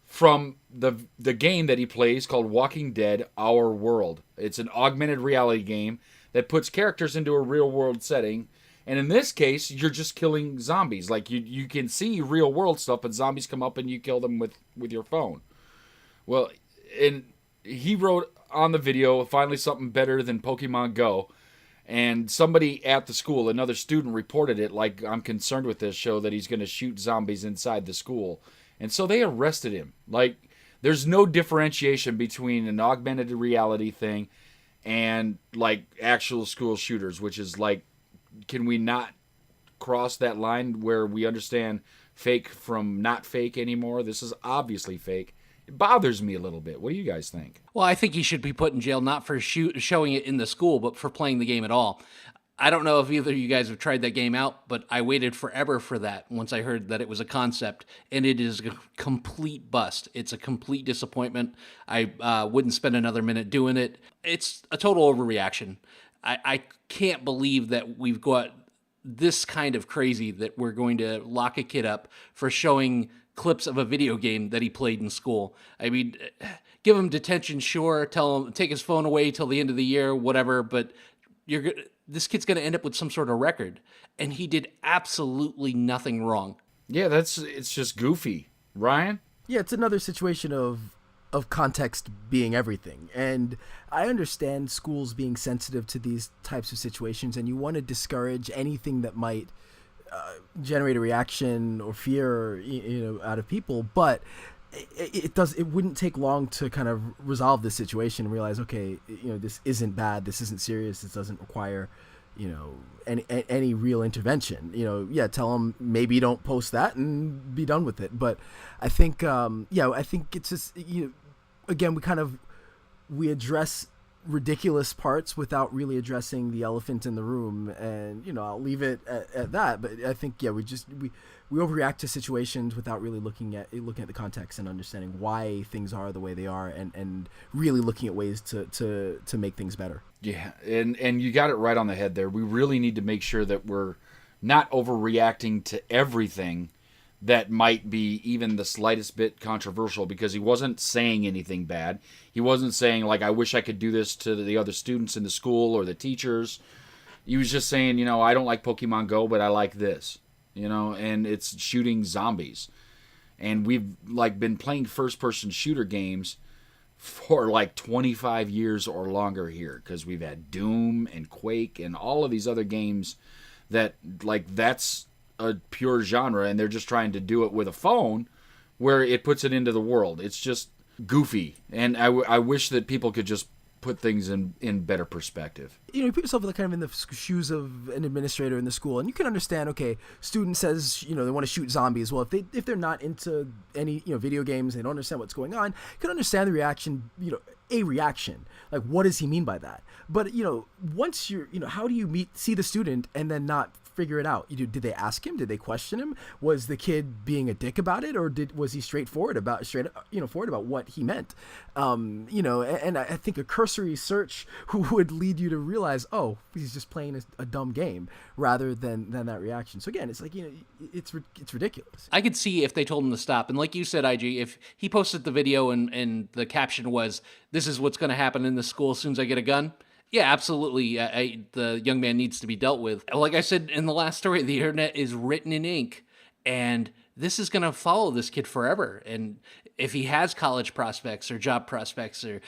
from the game that he plays called Walking Dead: Our World. It's an augmented reality game that puts characters into a real-world setting. And in this case, you're just killing zombies. Like, you can see real-world stuff, but zombies come up and you kill them with your phone. Well, and he wrote on the video, finally something better than Pokemon Go. And somebody at the school, another student, reported it like, I'm concerned with this, show that he's going to shoot zombies inside the school. And so they arrested him. Like, there's no differentiation between an augmented reality thing and, like, actual school shooters, which is like, can we not cross that line where we understand fake from not fake anymore? This is obviously fake. It bothers me a little bit. What do you guys think? Well, I think he should be put in jail, not for showing it in the school, but for playing the game at all. I don't know if either of you guys have tried that game out, but I waited forever for that once I heard that it was a concept, and it is a complete bust. It's a complete disappointment. I wouldn't spend another minute doing it. It's a total overreaction. I can't believe that we've got this kind of crazy that we're going to lock a kid up for showing clips of a video game that he played in school. I mean, give him detention, sure. Tell him, take his phone away till the end of the year, whatever. But this kid's going to end up with some sort of record, and he did absolutely nothing wrong. Yeah, it's just goofy, Ryan. Yeah, it's another situation of context being everything, and I understand schools being sensitive to these types of situations, and you want to discourage anything that might generate a reaction or fear, out of people. But it wouldn't take long to kind of resolve this situation and realize, okay, this isn't bad, this isn't serious, this doesn't require, any real intervention. Tell them maybe don't post that and be done with it. But I think, I think it's just, again, we address ridiculous parts without really addressing the elephant in the room, and I'll leave it at that. But I think we overreact to situations without really looking at the context and understanding why things are the way they are, and really looking at ways to make things better. Yeah, and you got it right on the head there. We really need to make sure that we're not overreacting to everything that might be even the slightest bit controversial, because he wasn't saying anything bad. He wasn't saying, like, I wish I could do this to the other students in the school or the teachers. He was just saying, I don't like Pokemon Go, but I like this, and it's shooting zombies. And we've, been playing first-person shooter games for, 25 years or longer here, because we've had Doom and Quake and all of these other games that, that's a pure genre, and they're just trying to do it with a phone where it puts it into the world. It's just goofy, and I wish that people could just put things in better perspective. You put yourself kind of in the shoes of an administrator in the school, and you can understand, okay, student says, they want to shoot zombies. Well, if they're not into any, video games, they don't understand what's going on, you can understand the reaction, a reaction. Like, what does he mean by that? But, once you're, how do you see the student and then not figure it out? Did they ask him? Did they question him? Was the kid being a dick about it, or was he forward about what he meant? And I think a cursory search would lead you to realize, oh, he's just playing a dumb game, rather than that reaction. So again, it's like, it's ridiculous. I could see if they told him to stop, and like you said, IG, if he posted the video and the caption was, "This is what's going to happen in the school as soon as I get a gun," Yeah, absolutely. The young man needs to be dealt with. Like I said in the last story, the internet is written in ink, and this is going to follow this kid forever. And if he has college prospects or job prospects, or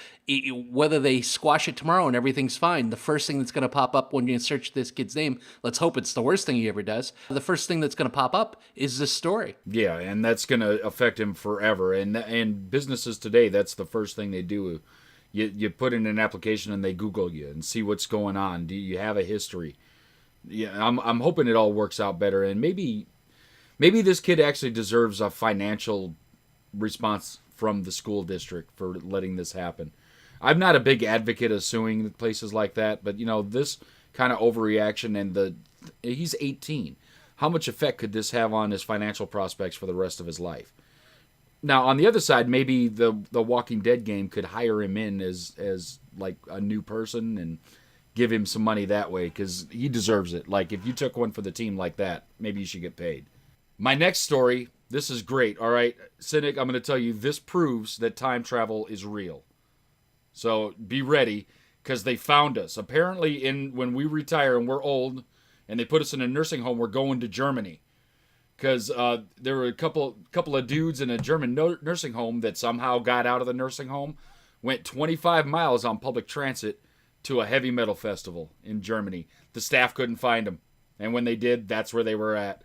whether they squash it tomorrow and everything's fine, the first thing that's going to pop up when you search this kid's name, let's hope it's the worst thing he ever does, the first thing that's going to pop up is this story. Yeah, and that's going to affect him forever. And businesses today, that's the first thing they do. You put in an application and they Google you and see what's going on. Do you have a history? Yeah, I'm hoping it all works out better, and maybe this kid actually deserves a financial response from the school district for letting this happen. I'm not a big advocate of suing places like that, but this kind of overreaction, and he's 18. How much effect could this have on his financial prospects for the rest of his life? Now, on the other side, maybe the Walking Dead game could hire him in as like a new person and give him some money that way, because he deserves it. Like, if you took one for the team like that, maybe you should get paid. My next story, this is great, all right? Cinik, I'm going to tell you, this proves that time travel is real. So be ready, because they found us. Apparently, when we retire and we're old and they put us in a nursing home, we're going to Germany. Because there were a couple of dudes in a German nursing home that somehow got out of the nursing home, went 25 miles on public transit to a heavy metal festival in Germany. The staff couldn't find them, and when they did, that's where they were at.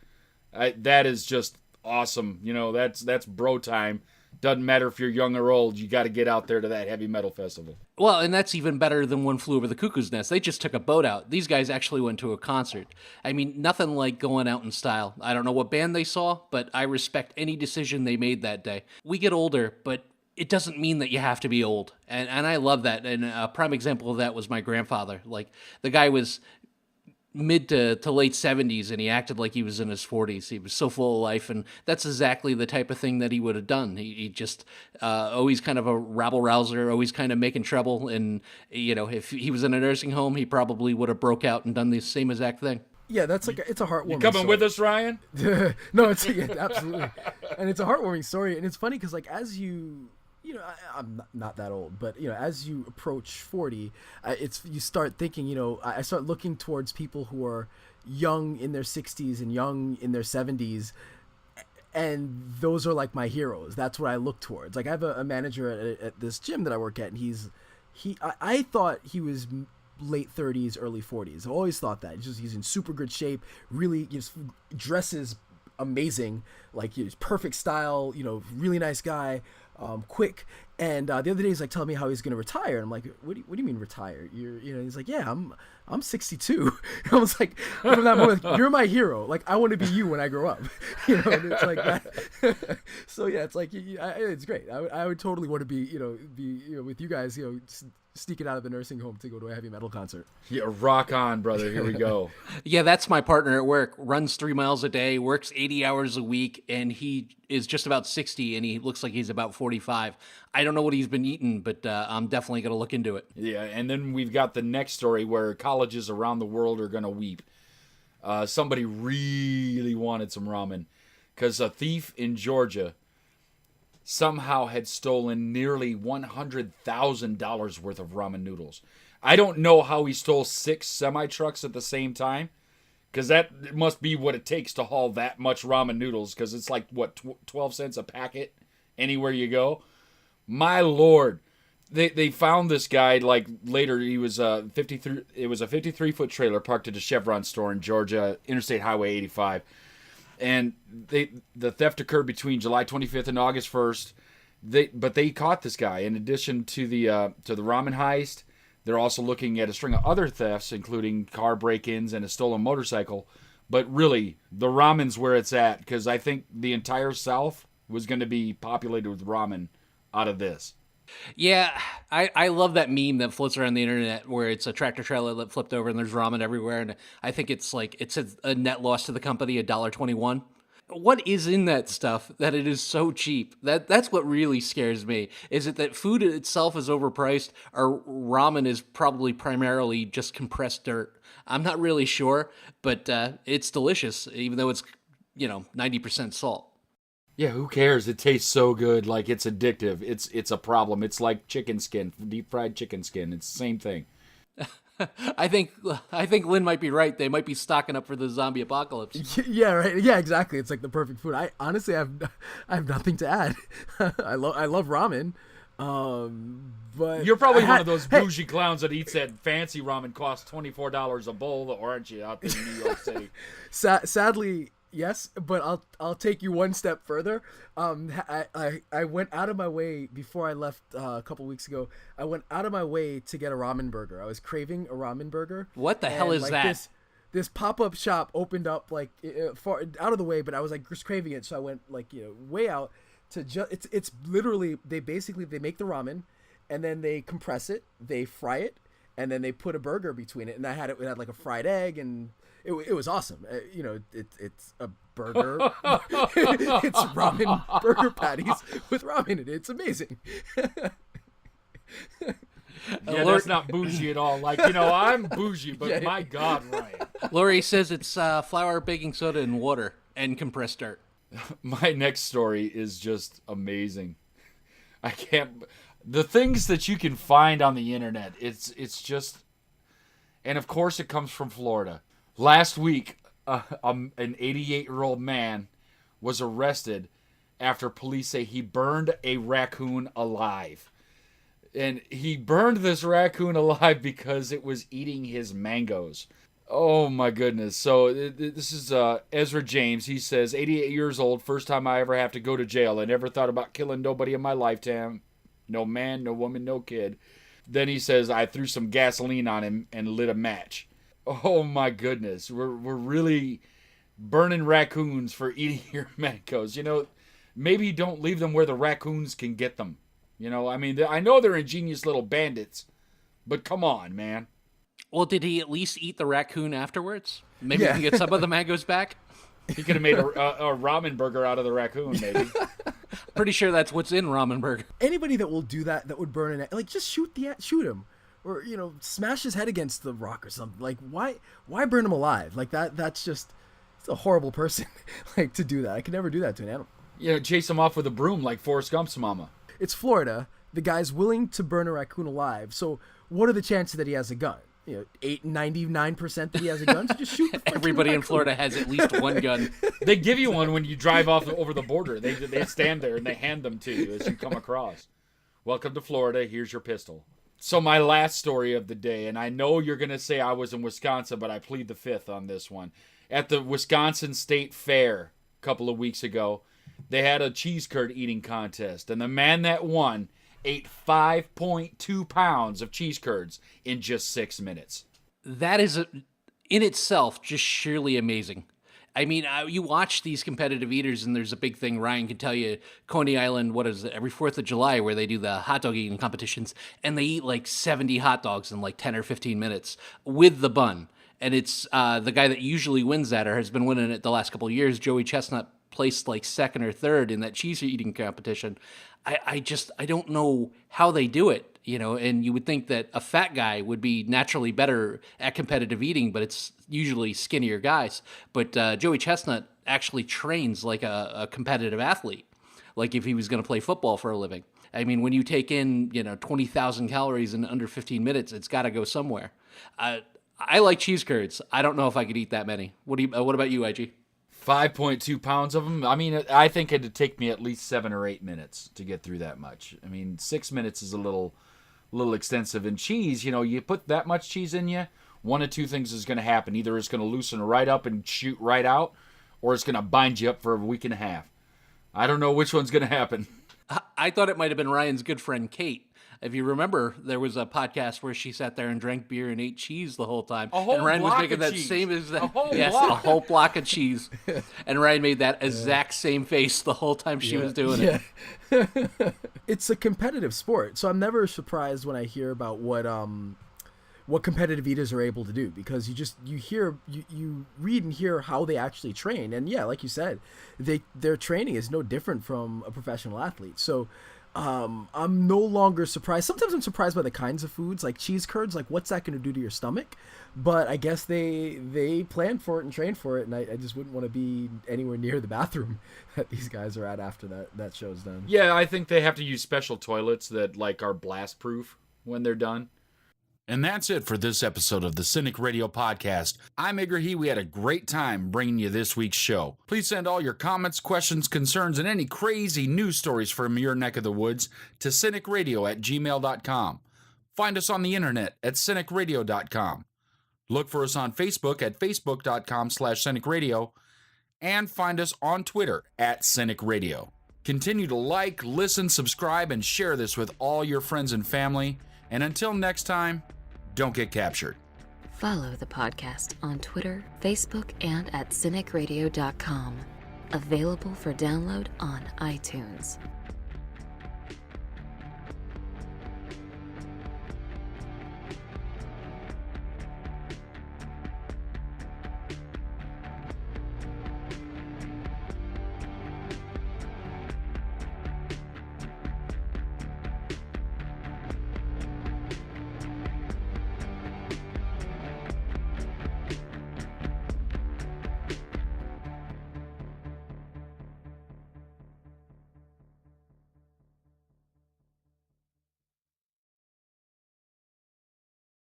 That is just awesome. That's bro time. Doesn't matter if you're young or old, you got to get out there to that heavy metal festival. Well, and that's even better than One Flew Over the Cuckoo's Nest. They just took a boat out. These guys actually went to a concert. I mean, nothing like going out in style. I don't know what band they saw, but I respect any decision they made that day. We get older, but it doesn't mean that you have to be old. And I love that. And a prime example of that was my grandfather. Like, the guy was mid to late 70s, and he acted like he was in his 40s. He was so full of life, and that's exactly the type of thing that he would have done. He just always kind of a rabble-rouser, always kind of making trouble, and if he was in a nursing home, he probably would have broke out and done the same exact thing. Yeah, that's it's a heartwarming You coming story. with us, Ryan? No, absolutely. And it's a heartwarming story, and it's funny because as you... I'm not that old, but as you approach 40, you start thinking. I start looking towards people who are young in their 60s and young in their 70s, and those are like my heroes. That's what I look towards. Like, I have a manager at this gym that I work at, and I thought he was late 30s, early 40s. I've always thought that. He's in super good shape. Really, just dresses amazing. Like, he's perfect style. Really nice guy. Quick. And the other day he's like telling me how he's going to retire. And I'm like, what do you mean retire? He's like, yeah, I'm 62. I was like, from that moment, you're my hero. Like, I want to be you when I grow up. And it's like that. So yeah, it's like, it's great. I would totally want to be with you guys, sneaking out of the nursing home to go to a heavy metal concert. Yeah, rock on, brother. Here we go. Yeah, that's my partner at work. Runs 3 miles a day, works 80 hours a week, and he is just about 60, and he looks like he's about 45. I don't know what he's been eating, but I'm definitely going to look into it. Yeah, and then we've got the next story where colleges around the world are going to weep. Somebody really wanted some ramen because a thief in Georgia somehow had stolen nearly $100,000 worth of ramen noodles. I don't know how he stole 6 semi-trucks at the same time, because that must be what it takes to haul that much ramen noodles, because it's like, 12 cents a packet anywhere you go? My Lord. They found this guy, like, later. He was it was a 53-foot trailer parked at a Chevron store in Georgia, Interstate Highway 85. And the theft occurred between July 25th and August 1st. But they caught this guy. In addition to the ramen heist, they're also looking at a string of other thefts, including car break-ins and a stolen motorcycle. But really, the ramen's where it's at, because I think the entire South was going to be populated with ramen out of this. Yeah, I love that meme that floats around the internet where it's a tractor trailer that flipped over and there's ramen everywhere. And I think it's a net loss to the company, $1.21. What is in that stuff that it is so cheap? That's what really scares me. Is it that food itself is overpriced, or ramen is probably primarily just compressed dirt? I'm not really sure, but it's delicious, even though it's 90% salt. Yeah, who cares? It tastes so good. Like, it's addictive. It's a problem. It's like chicken skin, deep fried chicken skin. It's the same thing. I think Lynn might be right. They might be stocking up for the zombie apocalypse. Yeah, right. Yeah, exactly. It's like the perfect food. I honestly have nothing to add. I love ramen. But You're probably one of those bougie clowns that eats that fancy ramen costs $24 a bowl, aren't you, out there in New York City? Sadly, yes, but I'll take you one step further. I went out of my way before I left a couple weeks ago. I went out of my way to get a ramen burger. I was craving a ramen burger. What the hell is like, that? This pop-up shop opened up like far out of the way, but I was like just craving it, so I went like way out to it's literally they make the ramen, and then they compress it, they fry it, and then they put a burger between it, and it had like a fried egg, and it was awesome. It's a burger. It's ramen burger patties with ramen in it. It's amazing. Yeah, that's not bougie at all. Like, I'm bougie, but my God, Ryan. Lori says it's flour, baking soda, and water, and compressed dirt. My next story is just amazing. The things that you can find on the internet, it's just, and of course it comes from Florida. Last week, an 88-year-old man was arrested after police say he burned a raccoon alive. And he burned this raccoon alive because it was eating his mangoes. Oh my goodness. So this is Ezra James. He says, 88 years old, first time I ever have to go to jail. I never thought about killing nobody in my lifetime. No man, no woman, no kid. Then he says, I threw some gasoline on him and lit a match. Oh my goodness. We're really burning raccoons for eating your mangoes. Maybe don't leave them where the raccoons can get them. I know they're ingenious little bandits, but come on, man. Well, did he at least eat the raccoon afterwards? Maybe we can get some of the mangoes back? He could have made a ramen burger out of the raccoon, maybe. Pretty sure that's what's in ramen burger. Anybody that will do that would burn an just shoot him, or smash his head against the rock or something. Like why burn him alive? Like that's just it's a horrible person like to do that. I could never do that to an animal. Chase him off with a broom like Forrest Gump's mama. It's Florida. The guy's willing to burn a raccoon alive. So what are the chances that he has a gun? 99% that he has a gun. So just shoot the Everybody raccoon. in Florida has at least one gun. They give you one when you drive off over the border. They stand there and they hand them to you as you come across. Welcome to Florida. Here's your pistol. So my last story of the day, and I know you're going to say I was in Wisconsin, but I plead the fifth on this one. At the Wisconsin State Fair a couple of weeks ago, they had a cheese curd eating contest, and the man that won ate 5.2 pounds of cheese curds in just 6 minutes. That is, in itself, just sheerly amazing. I mean, you watch these competitive eaters, and there's a big thing. Ryan can tell you, Coney Island, what is it, every 4th of July, where they do the hot dog eating competitions, and they eat like 70 hot dogs in like 10 or 15 minutes with the bun. And it's the guy that usually wins that, or has been winning it the last couple of years, Joey Chestnut, placed like 2nd or 3rd in that cheese eating competition. I don't know how they do it, and you would think that a fat guy would be naturally better at competitive eating, but it's usually skinnier guys. But Joey Chestnut actually trains like a competitive athlete, like if he was going to play football for a living. I mean, when you take in, 20,000 calories in under 15 minutes, it's got to go somewhere. I like cheese curds. I don't know if I could eat that many. What about you, IG? 5.2 pounds of them. I mean, I think it'd take me at least 7 or 8 minutes to get through that much. I mean, 6 minutes is a little extensive. And cheese, you put that much cheese in you, one of two things is going to happen. Either it's going to loosen right up and shoot right out, or it's going to bind you up for a week and a half. I don't know which one's going to happen. I thought it might have been Ryan's good friend, Kate. If you remember, there was a podcast where she sat there and drank beer and ate cheese the whole time. And Ryan was making that cheese. same exact, block. a whole block of cheese. And Ryan made that exact same face the whole time she was doing it. It's a competitive sport, so I'm never surprised when I hear about what competitive eaters are able to do, because you read and hear how they actually train, and like you said, their training is no different from a professional athlete. So I'm no longer surprised. Sometimes I'm surprised by the kinds of foods, like cheese curds. Like, what's that going to do to your stomach? But I guess they plan for it and train for it, and I just wouldn't want to be anywhere near the bathroom that these guys are at after that show's done. Yeah, I think they have to use special toilets that are blast proof when they're done. And that's it for this episode of the Cinik Radio Podcast. I'm Igrihe. We had a great time bringing you this week's show. Please send all your comments, questions, concerns, and any crazy news stories from your neck of the woods to CINIKRADIO@gmail.com. Find us on the internet at CINIKRADIO.com. Look for us on Facebook at Facebook.com/CINIKRADIO. And find us on Twitter at CINIKRADIO. Continue to like, listen, subscribe, and share this with all your friends and family. And until next time, don't get captured. Follow the podcast on Twitter, Facebook, and at CINIKRADIO.com. Available for download on iTunes.